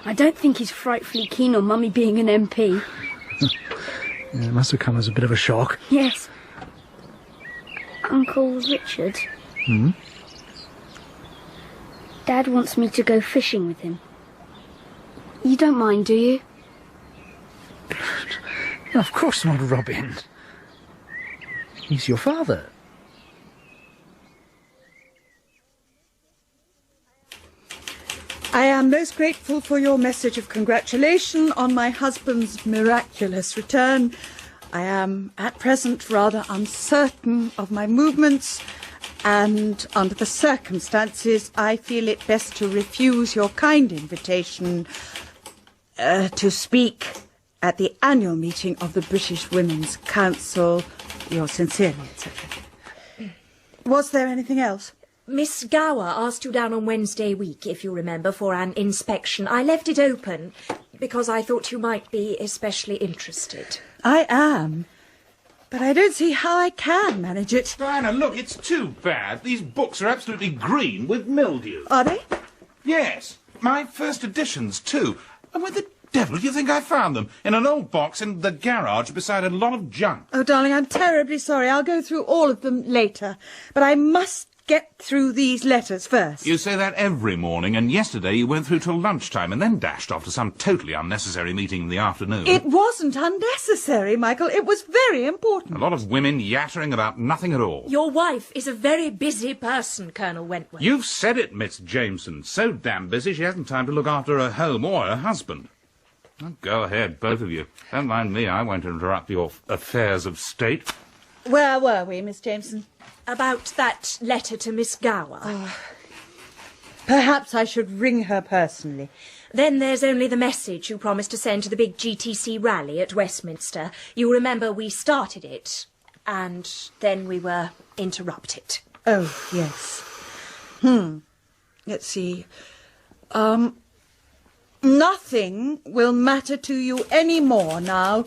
I don't think he's frightfully keen on Mummy being an MP. It must have come as a bit of a shock. Yes. Uncle Richard. Hmm? Dad wants me to go fishing with him. You don't mind, do you? Of course not, Robin. He's your father. I am most grateful for your message of congratulation on my husband's miraculous return. I am, at present, rather uncertain of my movements, and under the circumstances, I feel it best to refuse your kind invitation to speak at the annual meeting of the British Women's Council. Yours sincerely, etc. Was there anything else? Miss Gower asked you down on Wednesday week, if you remember, for an inspection. I left it open because I thought you might be especially interested. I am, but I don't see how I can manage it. Diana, look, it's too bad. These books are absolutely green with mildew. Are they? Yes, my first editions, too. And where the devil do you think I found them? In an old box in the garage beside a lot of junk. Oh, darling, I'm terribly sorry. I'll go through all of them later. But I must get through these letters first. You say that every morning, and yesterday you went through till lunchtime and then dashed off to some totally unnecessary meeting in the afternoon. It wasn't unnecessary, Michael. It was very important. A lot of women yattering about nothing at all. Your wife is a very busy person, Colonel Wentworth. You've said it, Miss Jameson. So damn busy she hasn't time to look after her home or her husband. Oh, go ahead, both of you. Don't mind me, I won't interrupt your affairs of state. Where were we, Miss Jameson? About that letter to Miss Gower. Oh. Perhaps I should ring her personally. Then there's only the message you promised to send to the big GTC rally at Westminster. You remember we started it, and then we were interrupted. Oh, yes. Let's see. Nothing will matter to you any more now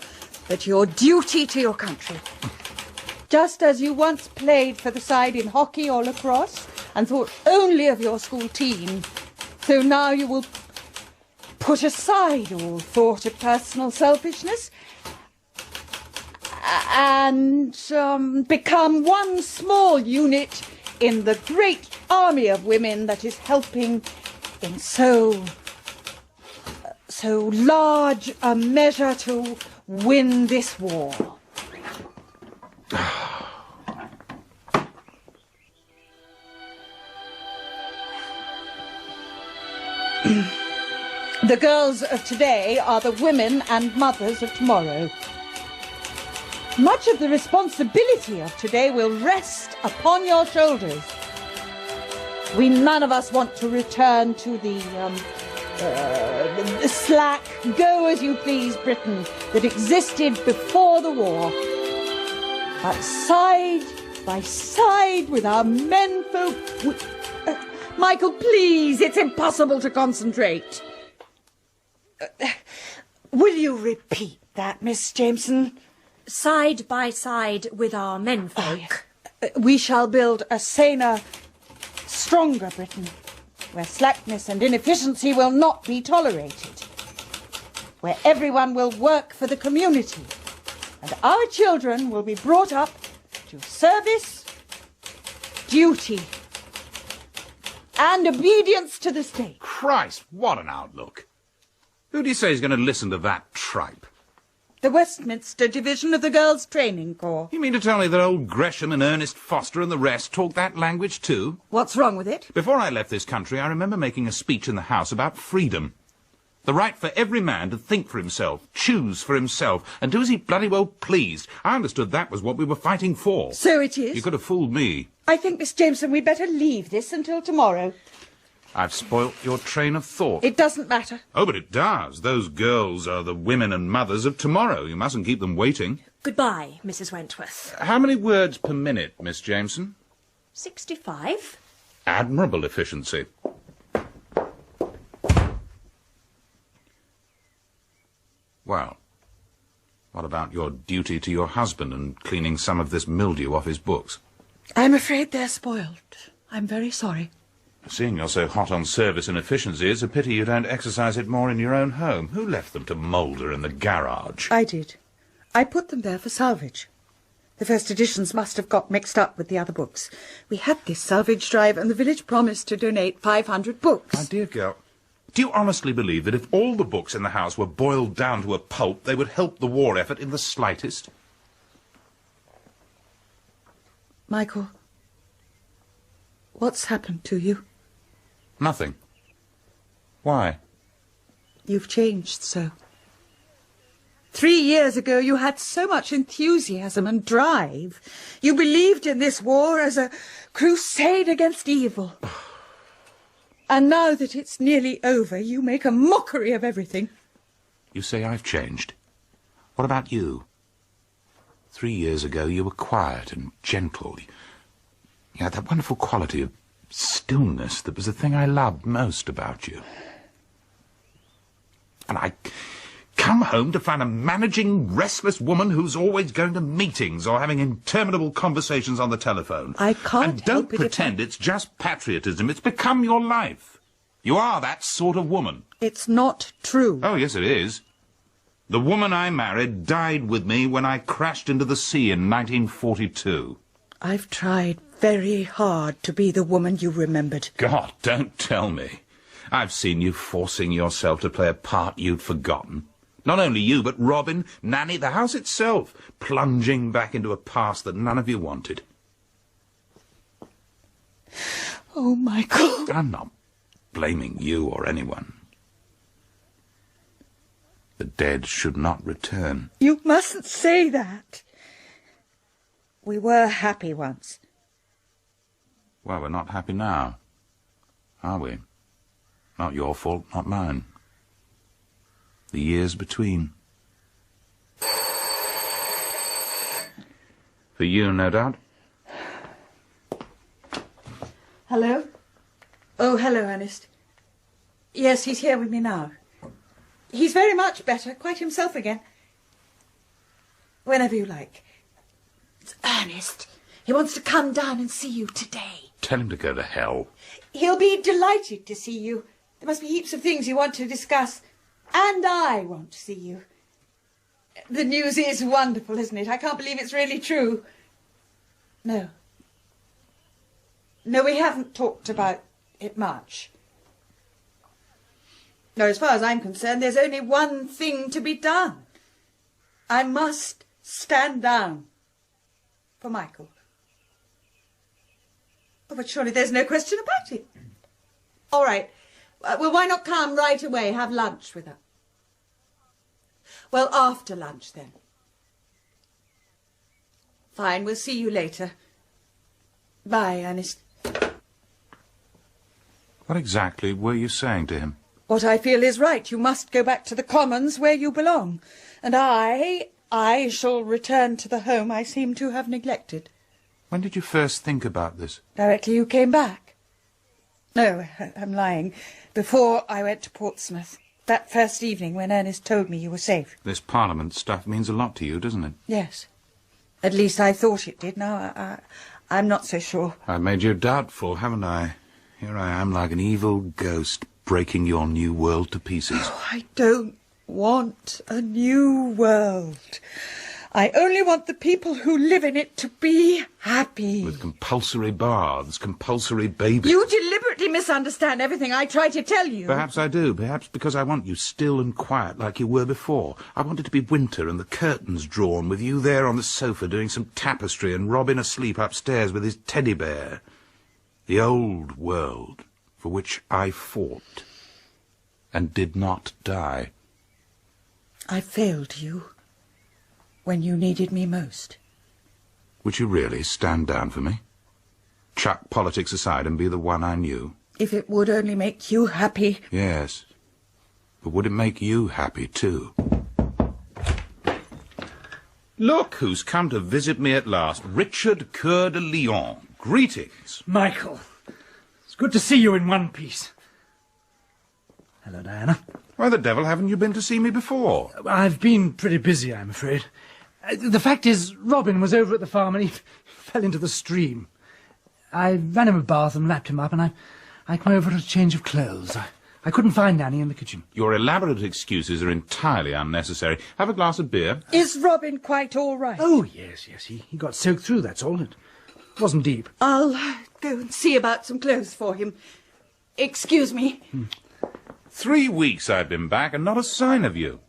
but your duty to your country. Just as you once played for the side in hockey or lacrosse and thought only of your school team, so now you will put aside all thought of personal selfishness and become one small unit in the great army of women that is helping in so large a measure to win this war. The girls of today are the women and mothers of tomorrow. Much of the responsibility of today will rest upon your shoulders. We none of us want to return to the slack, go-as-you-please Britain that existed before the war. But side by side with our menfolk... Michael, please, it's impossible to concentrate. Will you repeat that, Miss Jameson? Side by side with our menfolk. We shall build a saner, stronger Britain, where slackness and inefficiency will not be tolerated. where everyone will work for the community. And our children will be brought up to service, duty, and obedience to the state. Christ, what an outlook. Who do you say is going to listen to that tripe? The Westminster division of the Girls' Training Corps. You mean to tell me that old Gresham and Ernest Foster and the rest talk that language too? What's wrong with it? Before I left this country, I remember making a speech in the House about freedom. The right for every man to think for himself, choose for himself, and do as he bloody well pleased. I understood that was what we were fighting for. So it is? You could have fooled me. I think, Miss Jameson, we'd better leave this until tomorrow. I've spoilt your train of thought. It doesn't matter. Oh, but it does. Those girls are the women and mothers of tomorrow. You mustn't keep them waiting. Goodbye, Mrs. Wentworth. How many words per minute, Miss Jameson? 65. Admirable efficiency. Well, what about your duty to your husband and cleaning some of this mildew off his books? I'm afraid they're spoiled. I'm very sorry. Seeing you're so hot on service and efficiency, it's a pity you don't exercise it more in your own home. Who left them to moulder in the garage? I did. I put them there for salvage. The first editions must have got mixed up with the other books. We had this salvage drive and the village promised to donate 500 books. My dear girl, do you honestly believe that if all the books in the house were boiled down to a pulp, they would help the war effort in the slightest? Michael, what's happened to you? Nothing. Why? You've changed so. 3 years ago you had so much enthusiasm and drive. You believed in this war as a crusade against evil. And now that it's nearly over, you make a mockery of everything. You say I've changed. What about you? 3 years ago you were quiet and gentle. You had that wonderful quality of stillness that was the thing I loved most about you. And I come home to find a managing, restless woman who's always going to meetings or having interminable conversations on the telephone. I can't And don't pretend it's just patriotism. It's become your life. You are that sort of woman. It's not true. Oh, yes, it is. The woman I married died with me when I crashed into the sea in 1942. I've tried very hard to be the woman you remembered. God, don't tell me. I've seen you forcing yourself to play a part you'd forgotten. Not only you, but Robin, Nanny, the house itself, plunging back into a past that none of you wanted. Oh, Michael. I'm not blaming you or anyone. The dead should not return. You mustn't say that. We were happy once. Well, we're not happy now, are we? Not your fault, not mine. The years between. For you, no doubt. Hello? Oh, hello, Ernest. Yes, he's here with me now. He's very much better, quite himself again. Whenever you like. It's Ernest. He wants to come down and see you today. Tell him to go to hell. He'll be delighted to see you. There must be heaps of things you want to discuss. And I want to see you. The news is wonderful, isn't it? I can't believe it's really true. No. No, we haven't talked about it much. No, as far as I'm concerned, there's only one thing to be done. I must stand down for Michael. Oh, but surely there's no question about it. All right. Well, why not come right away, have lunch with her? Well, after lunch, then. Fine, we'll see you later. Bye, Ernest. What exactly were you saying to him? What I feel is right. You must go back to the Commons where you belong. And I shall return to the home I seem to have neglected. When did you first think about this? Directly you came back. No, I'm lying. Before I went to Portsmouth. That first evening when Ernest told me you were safe. This Parliament stuff means a lot to you, doesn't it? Yes. At least I thought it did. Now I'm not so sure. I've made you doubtful, haven't I? Here I am like an evil ghost breaking your new world to pieces. Oh, I don't want a new world. I only want the people who live in it to be happy. With compulsory baths, compulsory babies. You deliberately misunderstand everything I try to tell you. Perhaps I do. Perhaps because I want you still and quiet like you were before. I want it to be winter and the curtains drawn, with you there on the sofa doing some tapestry and Robin asleep upstairs with his teddy bear. The old world for which I fought and did not die. I failed you when you needed me most. Would you really stand down for me? Chuck politics aside and be the one I knew? If it would only make you happy. Yes. But would it make you happy, too? Look who's come to visit me at last. Richard Coeur de Lion. Greetings. Michael, it's good to see you in one piece. Hello, Diana. Why the devil haven't you been to see me before? I've been pretty busy, I'm afraid. The fact is, Robin was over at the farm and he fell into the stream. I ran him a bath and wrapped him up, and I came over for a change of clothes. I couldn't find Annie in the kitchen. Your elaborate excuses are entirely unnecessary. Have a glass of beer. Is Robin quite all right? Oh, yes. He got soaked through, that's all. It wasn't deep. I'll go and see about some clothes for him. Excuse me. 3 weeks I've been back and not a sign of you.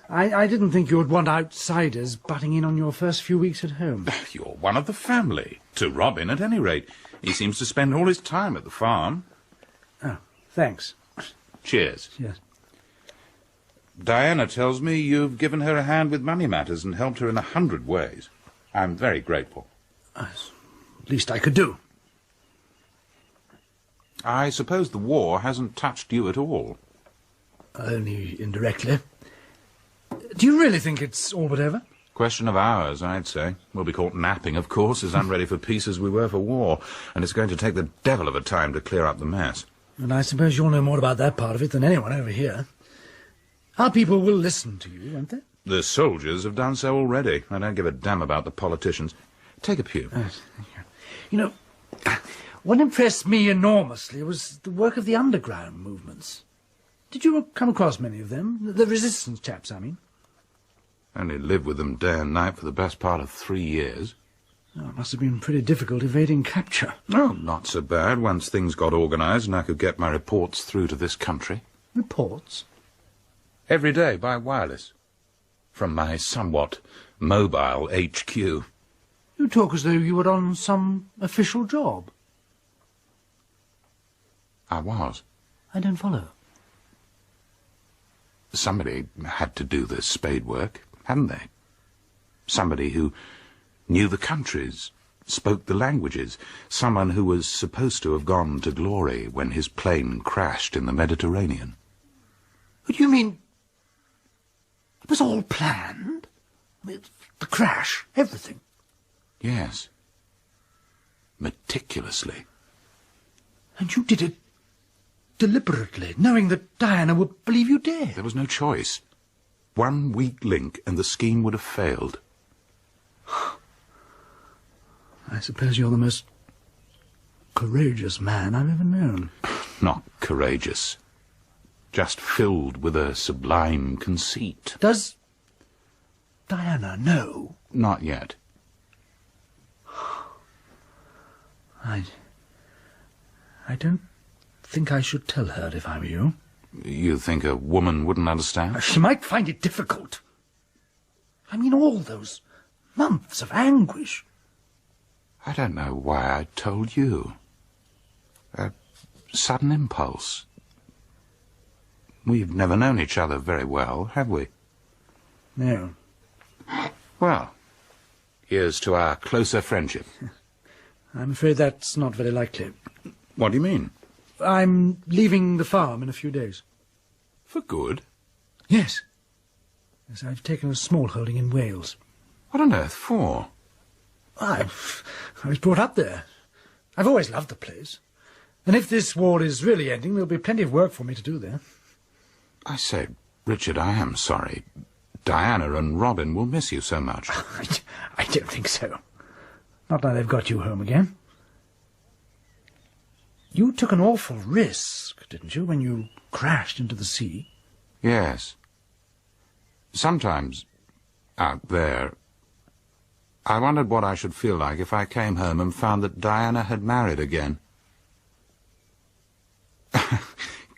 I didn't think you would want outsiders butting in on your first few weeks at home. You're one of the family. To Robin, at any rate. He seems to spend all his time at the farm. Oh, thanks. Cheers. Yes. Diana tells me you've given her a hand with money matters and helped her in 100 ways. I'm very grateful. Least I could do. I suppose the war hasn't touched you at all. Only indirectly. Do you really think it's all but over? Question of hours, I'd say. We'll be caught napping, of course, as unready for peace as we were for war, and it's going to take the devil of a time to clear up the mess. And I suppose you'll know more about that part of it than anyone over here. Our people will listen to you, won't they? The soldiers have done so already. I don't give a damn about the politicians. Take a pew. Thank you. You know, what impressed me enormously was the work of the underground movements. Did you come across many of them? The resistance chaps, I mean. Only lived with them day and night for the best part of 3 years. Oh, it must have been pretty difficult evading capture. Oh, not so bad once things got organised and I could get my reports through to this country. Reports? Every day by wireless. From my somewhat mobile HQ. You talk as though you were on some official job. I was. I don't follow. Somebody had to do the spade work, hadn't they? Somebody who knew the countries, spoke the languages, someone who was supposed to have gone to glory when his plane crashed in the Mediterranean. What do you mean? It was all planned? I mean, the crash, everything? Yes. Meticulously. And you did it deliberately, knowing that Diana would believe you dead? There was no choice. 1 weak link and the scheme would have failed. I suppose you're the most courageous man I've ever known. Not courageous. Just filled with a sublime conceit. Does Diana know? Not yet. I don't think I should tell her if I were you. You think a woman wouldn't understand? She might find it difficult. I mean, all those months of anguish. I don't know why I told you. A sudden impulse. We've never known each other very well, have we? No. Well, here's to our closer friendship. I'm afraid that's not very likely. What do you mean? I'm leaving the farm in a few days. For good? Yes. Yes, I've taken a small holding in Wales. What on earth for? I was brought up there. I've always loved the place. And if this war is really ending, there'll be plenty of work for me to do there. I say, Richard, I am sorry. Diana and Robin will miss you so much. I don't think so. Not now they've got you home again. You took an awful risk, didn't you, when you crashed into the sea? Yes. Sometimes, out there, I wondered what I should feel like if I came home and found that Diana had married again.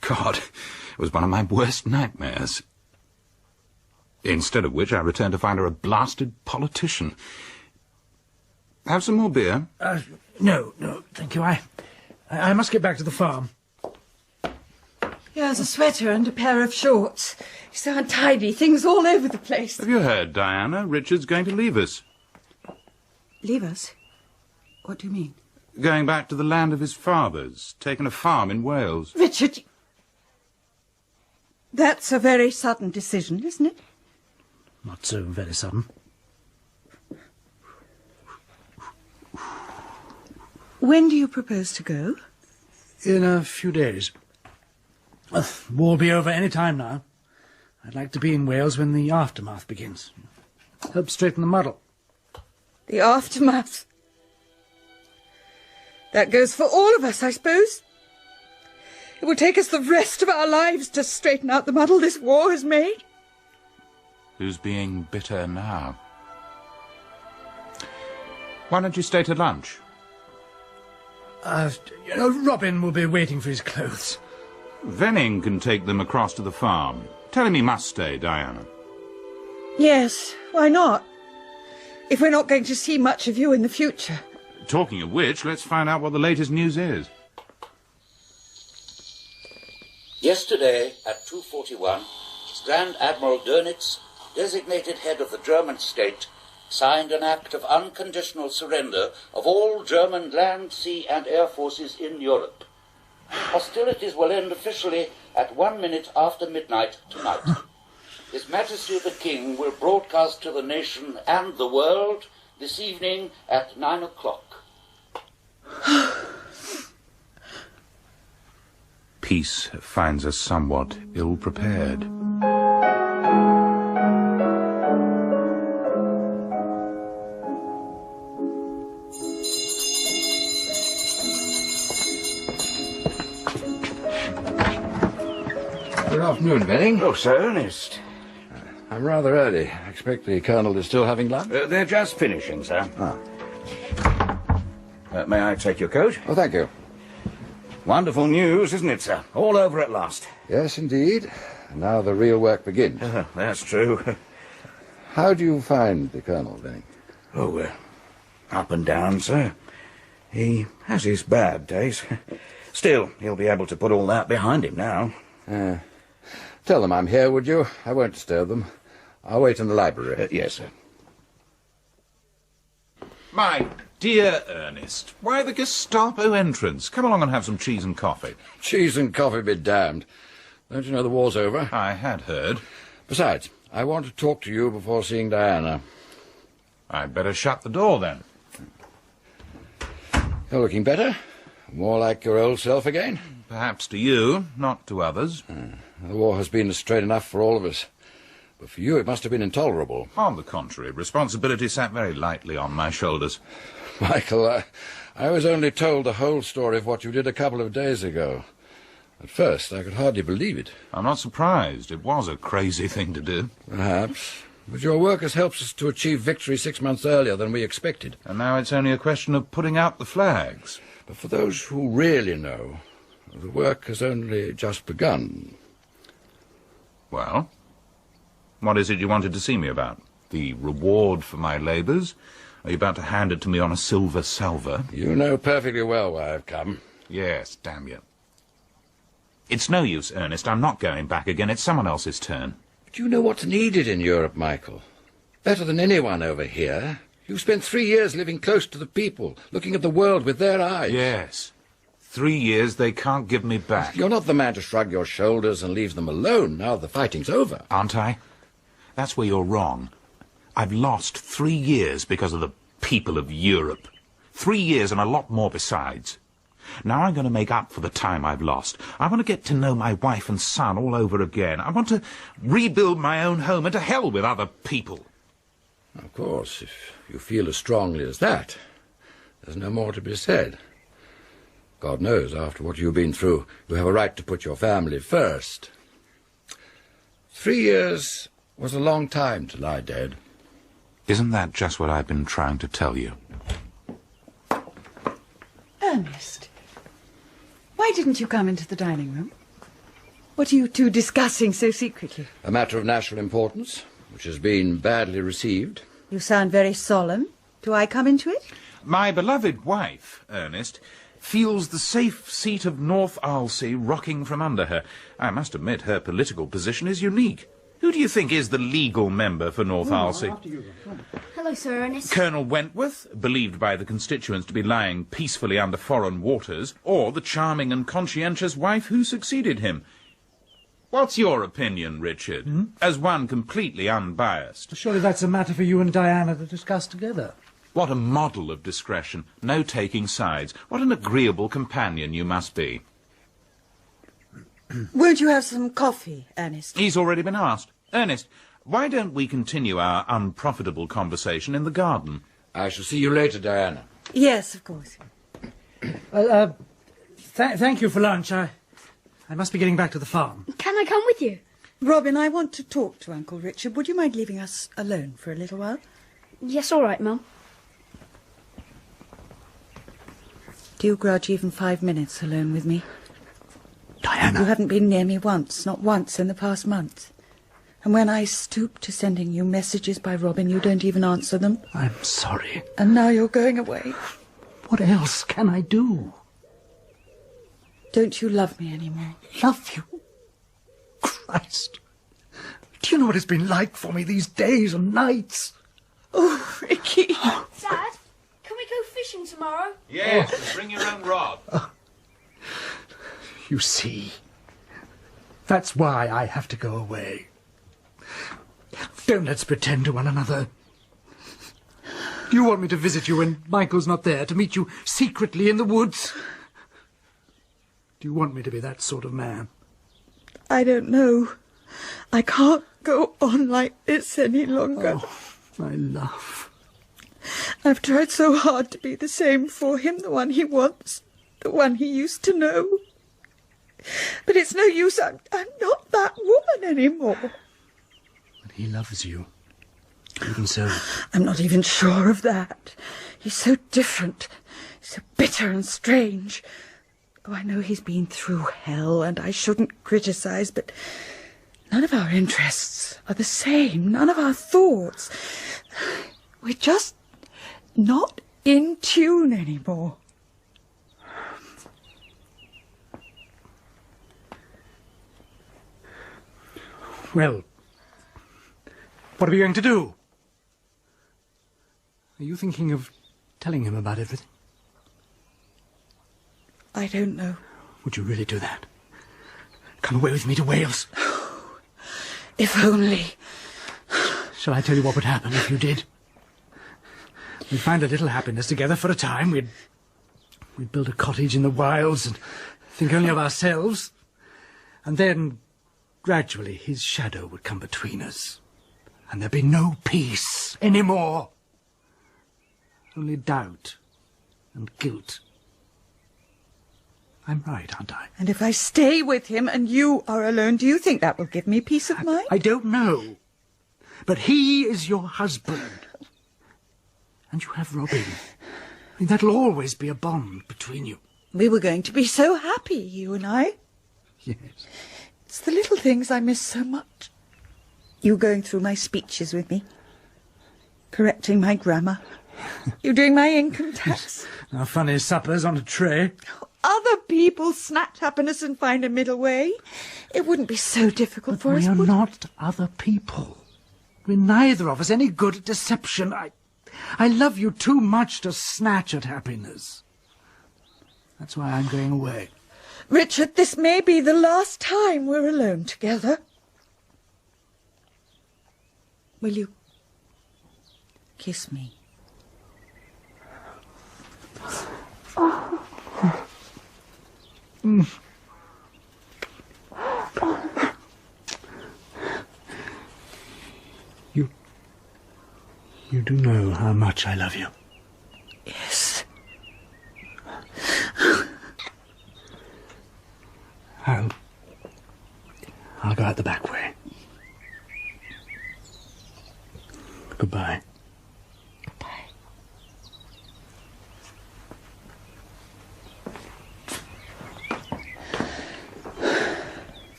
God, it was one of my worst nightmares. Instead of which I returned to find her a blasted politician. Have some more beer? No, thank you. I must get back to the farm. Here's a sweater and a pair of shorts. You're so untidy, things all over the place. Have you heard, Diana? Richard's going to leave us. Leave us? What do you mean? Going back to the land of his fathers, taking a farm in Wales. Richard, that's a very sudden decision, isn't it? Not so very sudden. When do you propose to go? In a few days. War will be over any time now. I'd like to be in Wales when the aftermath begins. Help straighten the muddle. The aftermath. That goes for all of us, I suppose. It will take us the rest of our lives to straighten out the muddle this war has made. Who's being bitter now? Why don't you stay to lunch? Robin will be waiting for his clothes. Venning can take them across to the farm. Tell him he must stay, Diana. Yes, why not? If we're not going to see much of you in the future. Talking of which, let's find out what the latest news is. Yesterday, at 2:41, Grand Admiral Dönitz, designated head of the German state, signed an act of unconditional surrender of all German land, sea and air forces in Europe. Hostilities will end officially at 1 minute after midnight tonight. His Majesty the King will broadcast to the nation and the world this evening at 9 o'clock. Peace finds us somewhat ill-prepared. Good afternoon, Venning. Oh, Sir Ernest. I'm rather early. I expect the Colonel is still having lunch. They're just finishing, sir. May I take your coat? Oh, thank you. Wonderful news, isn't it, sir? All over at last. Yes, indeed. Now the real work begins. That's true. How do you find the Colonel, Venning? Oh, up and down, sir. He has his bad days. Still, he'll be able to put all that behind him now. Tell them I'm here, would you? I won't disturb them. I'll wait in the library. Yes, sir. My dear Ernest, why the Gestapo entrance? Come along and have some cheese and coffee. Cheese and coffee be damned. Don't you know the war's over? I had heard. Besides, I want to talk to you before seeing Diana. I'd better shut the door, then. You're looking better. More like your old self again. Perhaps to you, not to others. The war has been a strain enough for all of us. But for you it must have been intolerable. On the contrary, responsibility sat very lightly on my shoulders. Michael, I was only told the whole story of what you did a couple of days ago. At first, I could hardly believe it. I'm not surprised. It was a crazy thing to do. Perhaps. But your work has helped us to achieve victory 6 months earlier than we expected. And now it's only a question of putting out the flags. But for those who really know, the work has only just begun. Well, what is it you wanted to see me about? The reward for my labours? Are you about to hand it to me on a silver salver? You know perfectly well why I've come. Yes, damn you. It's no use, Ernest. I'm not going back again. It's someone else's turn. But you know what's needed in Europe, Michael. Better than anyone over here. You spent 3 years living close to the people, looking at the world with their eyes. Yes. 3 years they can't give me back. You're not the man to shrug your shoulders and leave them alone now the fighting's over. Aren't I? That's where you're wrong. I've lost 3 years because of the people of Europe. 3 years and a lot more besides. Now I'm going to make up for the time I've lost. I want to get to know my wife and son all over again. I want to rebuild my own home, and to hell with other people. Of course, if you feel as strongly as that, there's no more to be said. God knows, after what you've been through, you have a right to put your family first. 3 years was a long time to lie dead. Isn't that just what I've been trying to tell you? Ernest, why didn't you come into the dining room? What are you two discussing so secretly? A matter of national importance, which has been badly received. You sound very solemn. Do I come into it? My beloved wife, Ernest, feels the safe seat of North Arlesey rocking from under her. I must admit her political position is unique. Who do you think is the legal member for North Arlesey? Hello, Sir Ernest. Colonel Wentworth, believed by the constituents to be lying peacefully under foreign waters, or the charming and conscientious wife who succeeded him? What's your opinion, Richard, as one completely unbiased? Surely that's a matter for you and Diana to discuss together. What a model of discretion, no taking sides. What an agreeable companion you must be. Won't you have some coffee, Ernest? He's already been asked. Ernest, why don't we continue our unprofitable conversation in the garden? I shall see you later, Diana. Yes, of course. Well, thank you for lunch. I must be getting back to the farm. Can I come with you? Robin, I want to talk to Uncle Richard. Would you mind leaving us alone for a little while? Yes, all right, Mum. Do you grudge even 5 minutes alone with me? Diana. You haven't been near me once, not once in the past month. And when I stoop to sending you messages by Robin, you don't even answer them. I'm sorry. And now you're going away. What else can I do? Don't you love me anymore? Love you? Christ. Do you know what it's been like for me these days and nights? Oh, Ricky. Dad, can we go fishing tomorrow? Yes, bring your own rod. You see, that's why I have to go away. Don't let's pretend to one another. Do you want me to visit you when Michael's not there, to meet you secretly in the woods? Do you want me to be that sort of man? I don't know. I can't go on like this any longer. Oh, my love. I've tried so hard to be the same for him, the one he wants, the one he used to know. But it's no use. I'm not that woman anymore. But he loves you. Even so. I'm not even sure of that. He's so different, so bitter and strange. Oh, I know he's been through hell, and I shouldn't criticise, but none of our interests are the same. None of our thoughts. We're just not in tune anymore. Well, what are we going to do? Are you thinking of telling him about everything? I don't know. Would you really do that? Come away with me to Wales. If only. Shall I tell you what would happen if you did? We'd find a little happiness together for a time. We'd build a cottage in the wilds and think only of ourselves. And then, gradually, his shadow would come between us. And there'd be no peace anymore. Only doubt and guilt. I'm right, aren't I? And if I stay with him and you are alone, do you think that will give me peace of mind? I don't know. But he is your husband. And you have Robin. I mean, that'll always be a bond between you. We were going to be so happy, you and I. Yes. It's the little things I miss so much. You going through my speeches with me. Correcting my grammar. You doing my income tax. Our funny suppers on a tray. Other people snatch happiness and find a middle way. It wouldn't be so difficult for us, We are would it? not other people. We're neither of us any good at deception. I love you too much to snatch at happiness. That's why I'm going away. Richard, this may be the last time we're alone together. Will you kiss me? You do know how much I love you. Yes. I'll go out the back way.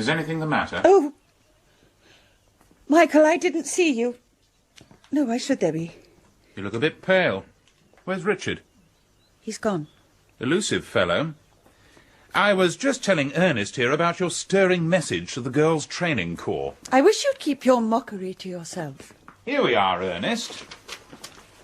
Is anything the matter? Oh! Michael, I didn't see you. No, why should there be? You look a bit pale. Where's Richard? He's gone. Elusive fellow. I was just telling Ernest here about your stirring message to the girls' training corps. I wish you'd keep your mockery to yourself. Here we are, Ernest.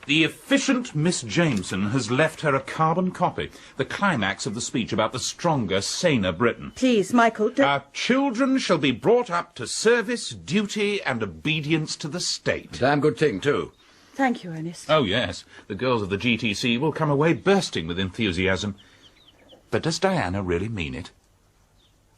The efficient Miss Jameson has left her a carbon copy, the climax of the speech about the stronger, saner Britain. Please, Michael, don't... Our children shall be brought up to service, duty, and obedience to the state. Damn good thing, too. Thank you, Ernest. Oh, yes. The girls of the GTC will come away bursting with enthusiasm. But does Diana really mean it?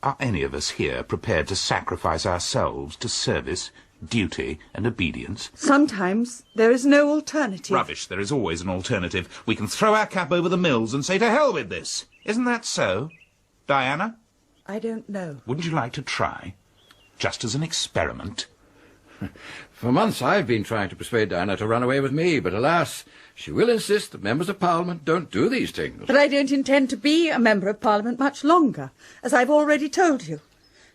Are any of us here prepared to sacrifice ourselves to service, duty, and obedience? Sometimes there is no alternative. Rubbish. There is always an alternative. We can throw our cap over the mills and say to hell with this. Isn't that so, Diana? I don't know. Wouldn't you like to try? Just as an experiment? For months I've been trying to persuade Diana to run away with me, but alas, she will insist that members of Parliament don't do these things. But I don't intend to be a Member of Parliament much longer, as I've already told you.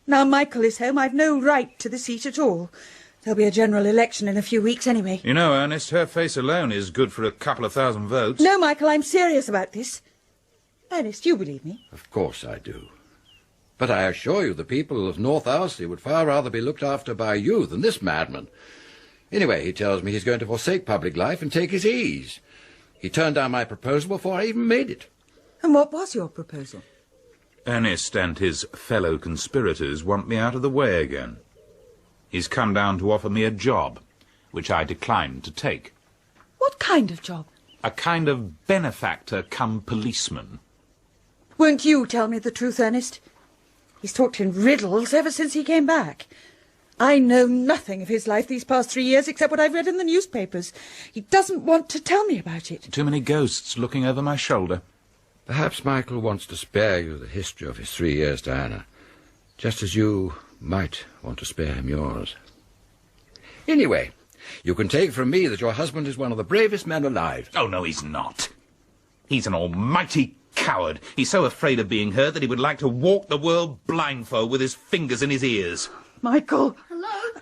Now Michael is home, I've no right to the seat at all. There'll be a general election in a few weeks anyway. You know, Ernest, her face alone is good for a couple of thousand votes. No, Michael, I'm serious about this. Ernest, you believe me? Of course I do. But I assure you the people of North Owsley would far rather be looked after by you than this madman. Anyway, he tells me he's going to forsake public life and take his ease. He turned down my proposal before I even made it. And what was your proposal? Ernest and his fellow conspirators want me out of the way again. He's come down to offer me a job, which I declined to take. What kind of job? A kind of benefactor come policeman. Won't you tell me the truth, Ernest? He's talked in riddles ever since he came back. I know nothing of his life these past 3 years except what I've read in the newspapers. He doesn't want to tell me about it. Too many ghosts looking over my shoulder. Perhaps Michael wants to spare you the history of his 3 years, Diana, just as you might want to spare him yours. Anyway, you can take from me that your husband is one of the bravest men alive. Oh, no, he's not. He's an almighty coward. He's so afraid of being hurt that he would like to walk the world blindfold with his fingers in his ears. Michael! Hello?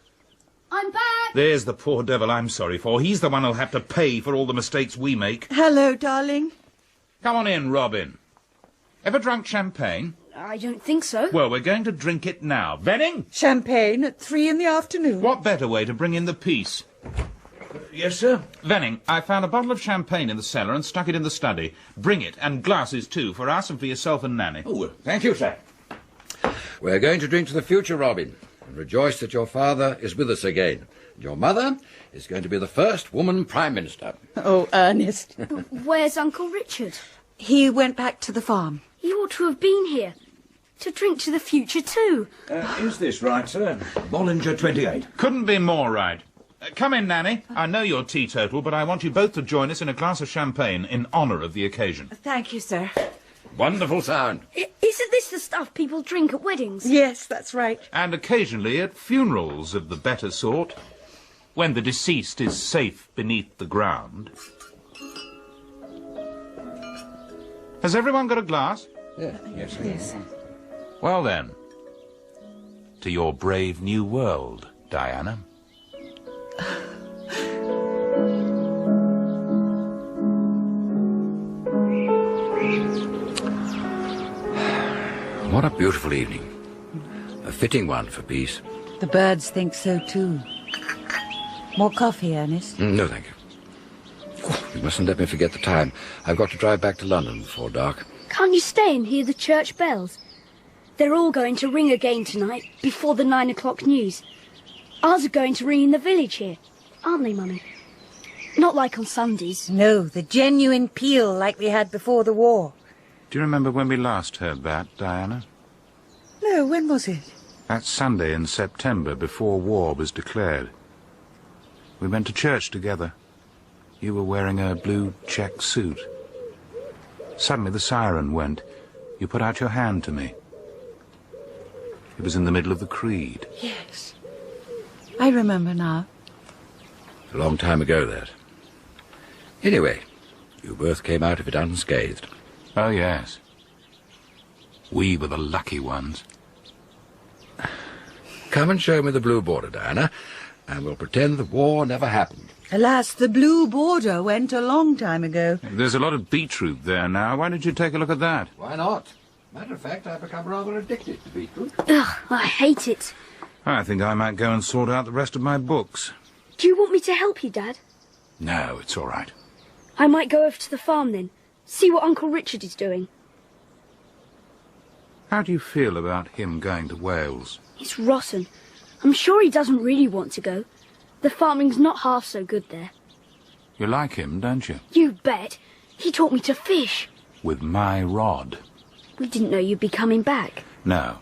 I'm back! There's the poor devil I'm sorry for. He's the one who'll have to pay for all the mistakes we make. Hello, darling. Come on in, Robin. Ever drunk champagne? I don't think so. Well, we're going to drink it now. Venning? Champagne at 3 in the afternoon. What better way to bring in the peace? Yes, sir? Venning, I found a bottle of champagne in the cellar and stuck it in the study. Bring it, and glasses too, for us and for yourself and Nanny. Oh, thank you, sir. We're going to drink to the future, Robin, and rejoice that your father is with us again. And your mother is going to be the first woman Prime Minister. Oh, Ernest. Where's Uncle Richard? He went back to the farm. He ought to have been here. To drink to the future, too. Is this right, sir? Bollinger 28. Couldn't be more right. Come in, Nanny. I know you're teetotal, but I want you both to join us in a glass of champagne in honour of the occasion. Thank you, sir. Wonderful sound. Isn't this the stuff people drink at weddings? Yes, that's right. And occasionally at funerals of the better sort, when the deceased is safe beneath the ground. Has everyone got a glass? Yeah. Yes, sir. Well then, to your brave new world, Diana. What a beautiful evening. A fitting one for peace. The birds think so, too. More coffee, Ernest? No, thank you. Oh, you mustn't let me forget the time. I've got to drive back to London before dark. Can't you stay and hear the church bells? They're all going to ring again tonight, before the 9 o'clock news. Ours are going to ring in the village here, aren't they, Mummy? Not like on Sundays. No, the genuine peal like we had before the war. Do you remember when we last heard that, Diana? No, when was it? That Sunday in September, before war was declared. We went to church together. You were wearing a blue check suit. Suddenly the siren went. You put out your hand to me. It was in the middle of the creed. Yes. I remember now. A long time ago, that. Anyway, you both came out of it unscathed. Oh, yes. We were the lucky ones. come and show me the blue border, Diana, and we'll pretend the war never happened. Alas, the blue border went a long time ago. There's a lot of beetroot there now. Why don't you take a look at that? Why not? Matter of fact, I've become rather addicted to beetroot. Ugh, I hate it. I think I might go and sort out the rest of my books. Do you want me to help you, Dad? No, it's all right. I might go over to the farm then. See what Uncle Richard is doing. How do you feel about him going to Wales? It's rotten. I'm sure he doesn't really want to go. The farming's not half so good there. You like him, don't you? You bet. He taught me to fish. With my rod. We didn't know you'd be coming back. No.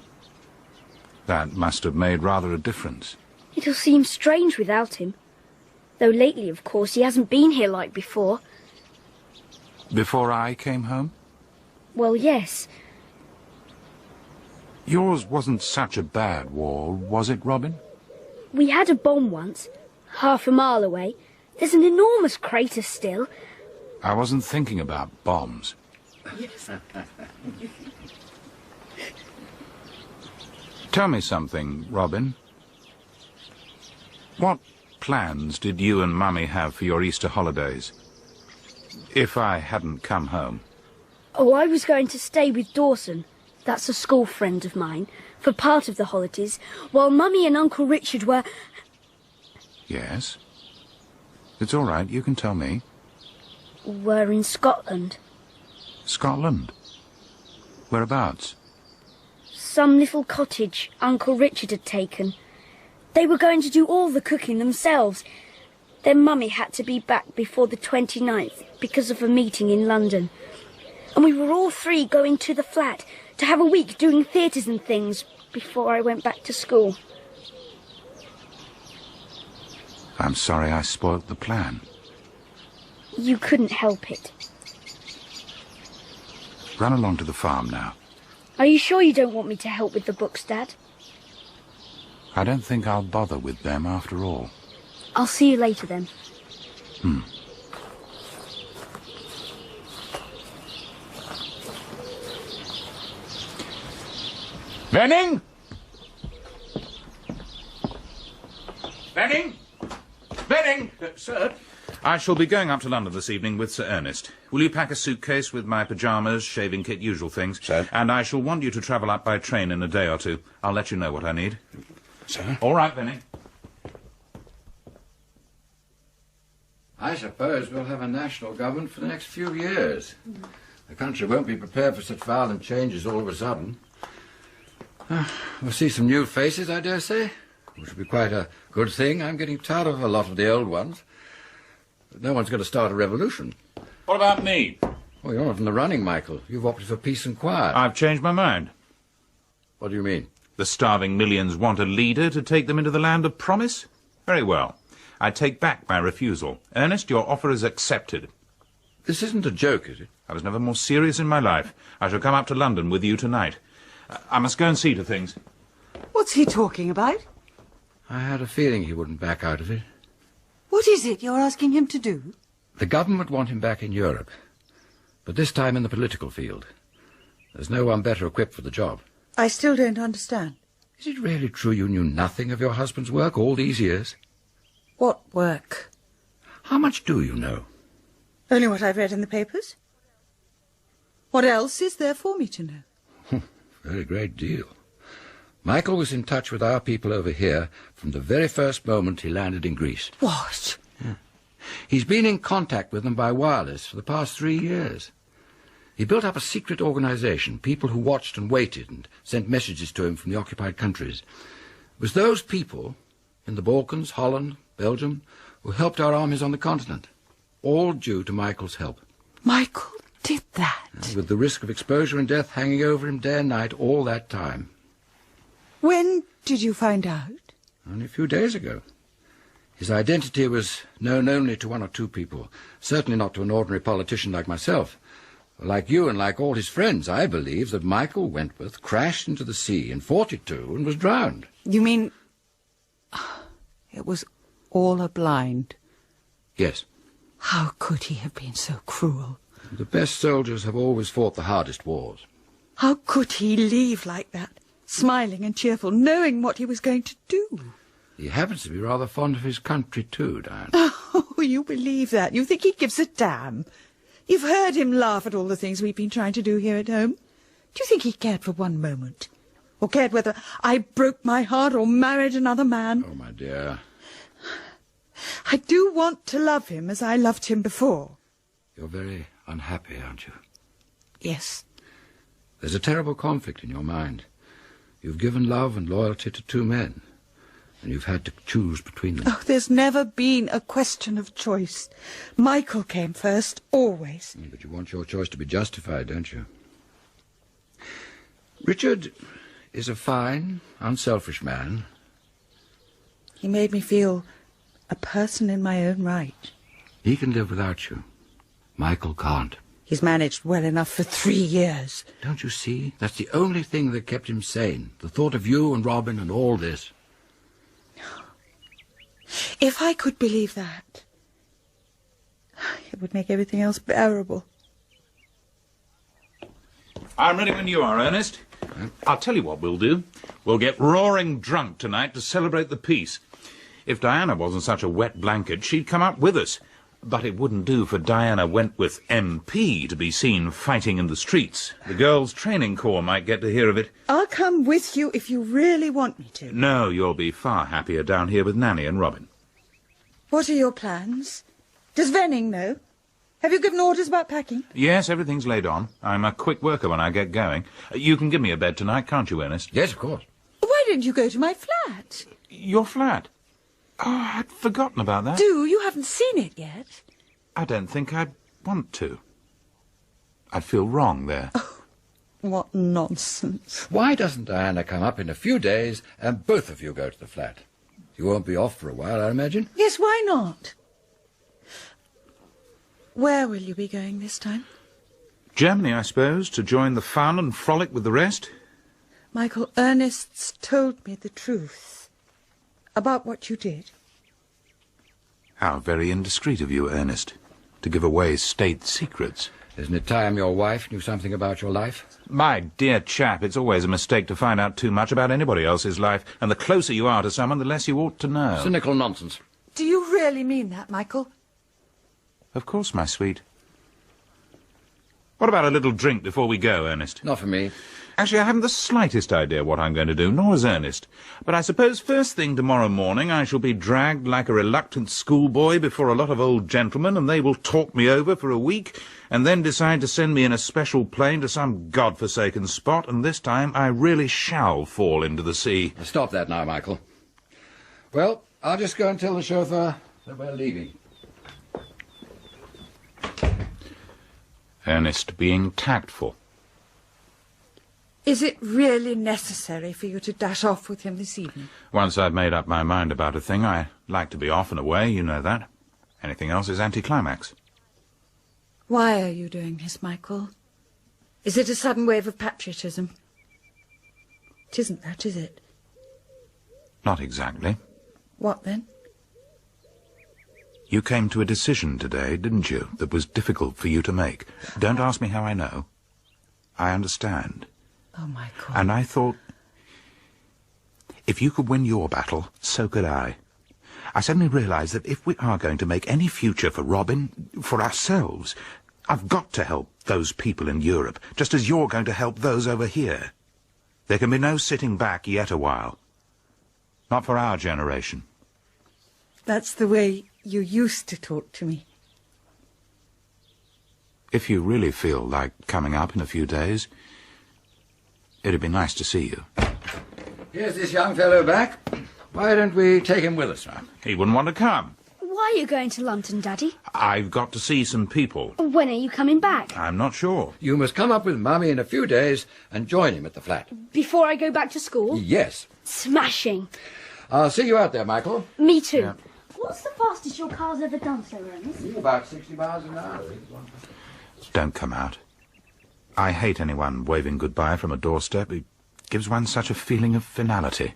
That must have made rather a difference. It'll seem strange without him. Though lately, of course, he hasn't been here like before. Before I came home? Well, yes. Yours wasn't such a bad war, was it, Robin? We had a bomb once, half a mile away. There's an enormous crater still. I wasn't thinking about bombs. Yes. Tell me something, Robin. What plans did you and Mummy have for your Easter holidays? If I hadn't come home. Oh, I was going to stay with Dawson. That's a school friend of mine, for part of the holidays, while Mummy and Uncle Richard were... Yes? It's all right, you can tell me. Were in Scotland. Scotland? Whereabouts? Some little cottage Uncle Richard had taken. They were going to do all the cooking themselves. Their Mummy had to be back before the 29th because of a meeting in London. And we were all three going to the flat to have a week doing theatres and things before I went back to school. I'm sorry I spoilt the plan. You couldn't help it. Run along to the farm now. Are you sure you don't want me to help with the books, Dad? I don't think I'll bother with them after all. I'll see you later then. Venning! Venning! Venning! Sir? I shall be going up to London this evening with Sir Ernest. Will you pack a suitcase with my pyjamas, shaving kit, usual things? Sir. And I shall want you to travel up by train in a day or two. I'll let you know what I need. Sir? All right, Venning. I suppose we'll have a national government for the next few years. The country won't be prepared for such violent changes all of a sudden. We'll see some new faces, I dare say, which will be quite a good thing. I'm getting tired of a lot of the old ones. No one's going to start a revolution. What about me? Well, you're not in the running, Michael. You've opted for peace and quiet. I've changed my mind. What do you mean? The starving millions want a leader to take them into the land of promise? Very well. I take back my refusal. Ernest, your offer is accepted. This isn't a joke, is it? I was never more serious in my life. I shall come up to London with you tonight. I must go and see to things. What's he talking about? I had a feeling he wouldn't back out of it. What is it you're asking him to do? The government want him back in Europe, but this time in the political field. There's no one better equipped for the job. I still don't understand. Is it really true you knew nothing of your husband's work all these years? What work? How much do you know? Only what I've read in the papers. What else is there for me to know? Very great deal. Michael was in touch with our people over here from the very first moment he landed in Greece. What? Yeah. He's been in contact with them by wireless for the past 3 years. He built up a secret organization, people who watched and waited and sent messages to him from the occupied countries. It was those people in the Balkans, Holland, Belgium, who helped our armies on the continent, all due to Michael's help. Michael did that? With the risk of exposure and death hanging over him day and night all that time. When did you find out? Only a few days ago. His identity was known only to 1 or 2 people, certainly not to an ordinary politician like myself. Like you and like all his friends, I believe that Michael Wentworth crashed into the sea in 42 and was drowned. You mean it was all a blind? Yes. How could he have been so cruel? The best soldiers have always fought the hardest wars. How could he leave like that? smiling and cheerful, knowing what he was going to do. He happens to be rather fond of his country too, Diana. Oh, you believe that? You think he gives a damn? You've heard him laugh at all the things we've been trying to do here at home. Do you think he cared for one moment? Or cared whether I broke my heart or married another man? Oh, my dear. I do want to love him as I loved him before. You're very unhappy, aren't you? Yes. There's a terrible conflict in your mind. You've given love and loyalty to two men, and you've had to choose between them. Oh, there's never been a question of choice. Michael came first, always. But you want your choice to be justified, don't you? Richard is a fine, unselfish man. He made me feel a person in my own right. He can live without you. Michael can't. He's managed well enough for 3 years. Don't you see? That's the only thing that kept him sane. The thought of you and Robin and all this. If I could believe that, it would make everything else bearable. I'm ready when you are, Ernest. I'll tell you what we'll do. We'll get roaring drunk tonight to celebrate the peace. If Diana wasn't such a wet blanket, she'd come up with us. But it wouldn't do for Diana Wentworth MP to be seen fighting in the streets. The girls' training corps might get to hear of it. I'll come with you if you really want me to. No, you'll be far happier down here with Nanny and Robin. What are your plans? Does Venning know? Have you given orders about packing? Yes, everything's laid on. I'm a quick worker when I get going. You can give me a bed tonight, can't you, Ernest? Yes, of course. Why don't you go to my flat? Your flat? Oh, I'd forgotten about that. Do? You haven't seen it yet. I don't think I'd want to. I'd feel wrong there. Oh, what nonsense. Why doesn't Diana come up in a few days and both of you go to the flat? You won't be off for a while, I imagine? Yes, why not? Where will you be going this time? Germany, I suppose, to join the fun and frolic with the rest. Michael, Ernest's told me the truth about what you did. How very indiscreet of you, Ernest, to give away state secrets. Isn't it time your wife knew something about your life? My dear chap, it's always a mistake to find out too much about anybody else's life, and the closer you are to someone, the less you ought to know. Cynical nonsense. Do you really mean that, Michael? Of course, my sweet. What about a little drink before we go, Ernest? Not for me. Actually, I haven't the slightest idea what I'm going to do, nor has Ernest. But I suppose first thing tomorrow morning I shall be dragged like a reluctant schoolboy before a lot of old gentlemen, and they will talk me over for a week, and then decide to send me in a special plane to some God-forsaken spot, and this time I really shall fall into the sea. Stop that now, Michael. Well, I'll just go and tell the chauffeur that we're leaving. Ernest being tactful. Is it really necessary for you to dash off with him this evening? Once I've made up my mind about a thing, I like to be off and away, you know that. Anything else is anticlimax. Why are you doing this, Michael? Is it a sudden wave of patriotism? It isn't that, is it? Not exactly. What then? You came to a decision today, didn't you, that was difficult for you to make. Don't ask me how I know. I understand. Oh, Michael. And I thought, if you could win your battle, so could I. I suddenly realised that if we are going to make any future for Robin, for ourselves, I've got to help those people in Europe, just as you're going to help those over here. There can be no sitting back yet a while. Not for our generation. That's the way you used to talk to me. If you really feel like coming up in a few days, it'd be nice to see you. Here's this young fellow back. Why don't we take him with us now? He wouldn't want to come. Why are you going to London, Daddy? I've got to see some people. When are you coming back? I'm not sure. You must come up with Mummy in a few days and join him at the flat. Before I go back to school? Yes. Smashing. I'll see you out there, Michael. Me too. Yeah. What's the fastest your car's ever done, Sir Ernest? About 60 miles an hour. Don't come out. I hate anyone waving goodbye from a doorstep. It gives one such a feeling of finality.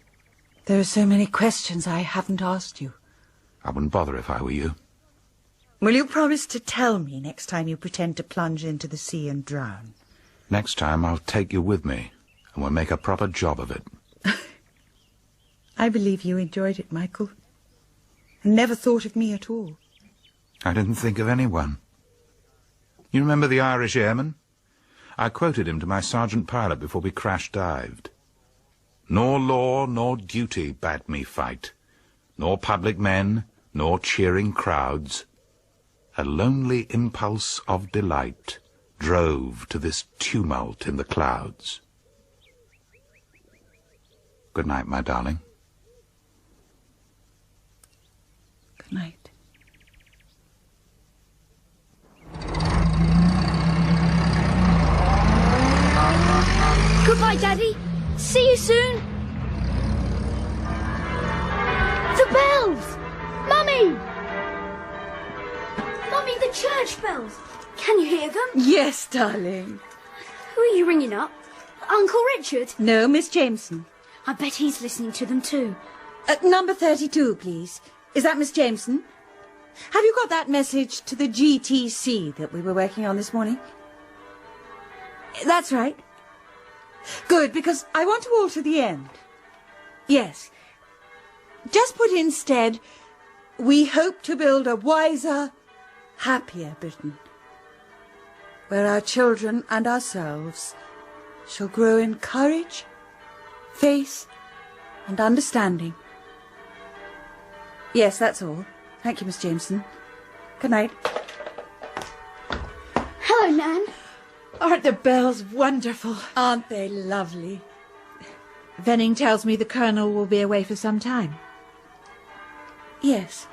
There are so many questions I haven't asked you. I wouldn't bother if I were you. Will you promise to tell me next time you pretend to plunge into the sea and drown? Next time I'll take you with me, and we'll make a proper job of it. I believe you enjoyed it, Michael, and never thought of me at all. I didn't think of anyone. You remember the Irish airman? I quoted him to my sergeant pilot before we crash-dived. Nor law nor duty bade me fight, nor public men, nor cheering crowds. A lonely impulse of delight drove to this tumult in the clouds. Good night, my darling. Good night. Goodbye, Daddy. See you soon. The bells! Mummy! Mummy, the church bells. Can you hear them? Yes, darling. Who are you ringing up? Uncle Richard? No, Miss Jameson. I bet he's listening to them too. Number 32, please. Is that Miss Jameson? Have you got that message to the GTC that we were working on this morning? That's right. Good, because I want to alter the end. Yes. Just put instead, we hope to build a wiser, happier Britain, where our children and ourselves shall grow in courage, faith, and understanding. Yes, that's all. Thank you, Miss Jameson. Good night. Hello, Nan. Aren't the bells wonderful? Aren't they lovely? Venning tells me the Colonel will be away for some time. Yes.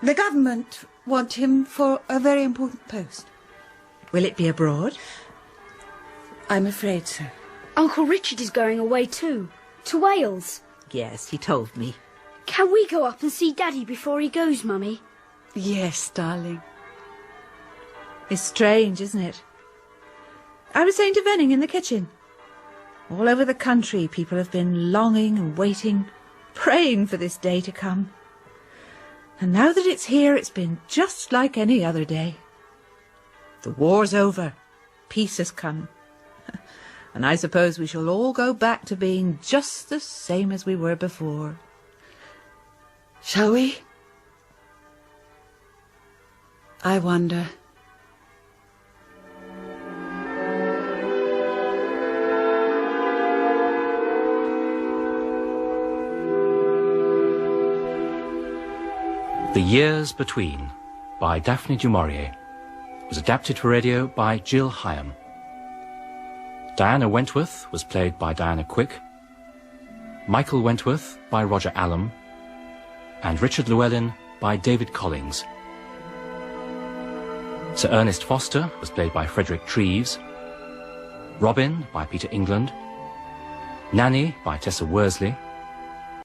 The government want him for a very important post. Will it be abroad? I'm afraid so. Uncle Richard is going away too. To Wales. Yes, he told me. Can we go up and see Daddy before he goes, Mummy? Yes, darling. It's strange, isn't it? I was saying to Venning in the kitchen. All over the country, people have been longing and waiting, praying for this day to come. And now that it's here, it's been just like any other day. The war's over. Peace has come. And I suppose we shall all go back to being just the same as we were before. Shall we? I wonder. The Years Between by Daphne du Maurier was adapted for radio by Jill Hyem. Diana Wentworth was played by Diana Quick, Michael Wentworth by Roger Allam, and Richard Llewelyn by David Collings. Sir Ernest Foster was played by Frederick Treves, Robin by Peter England, Nanny by Tessa Worsley,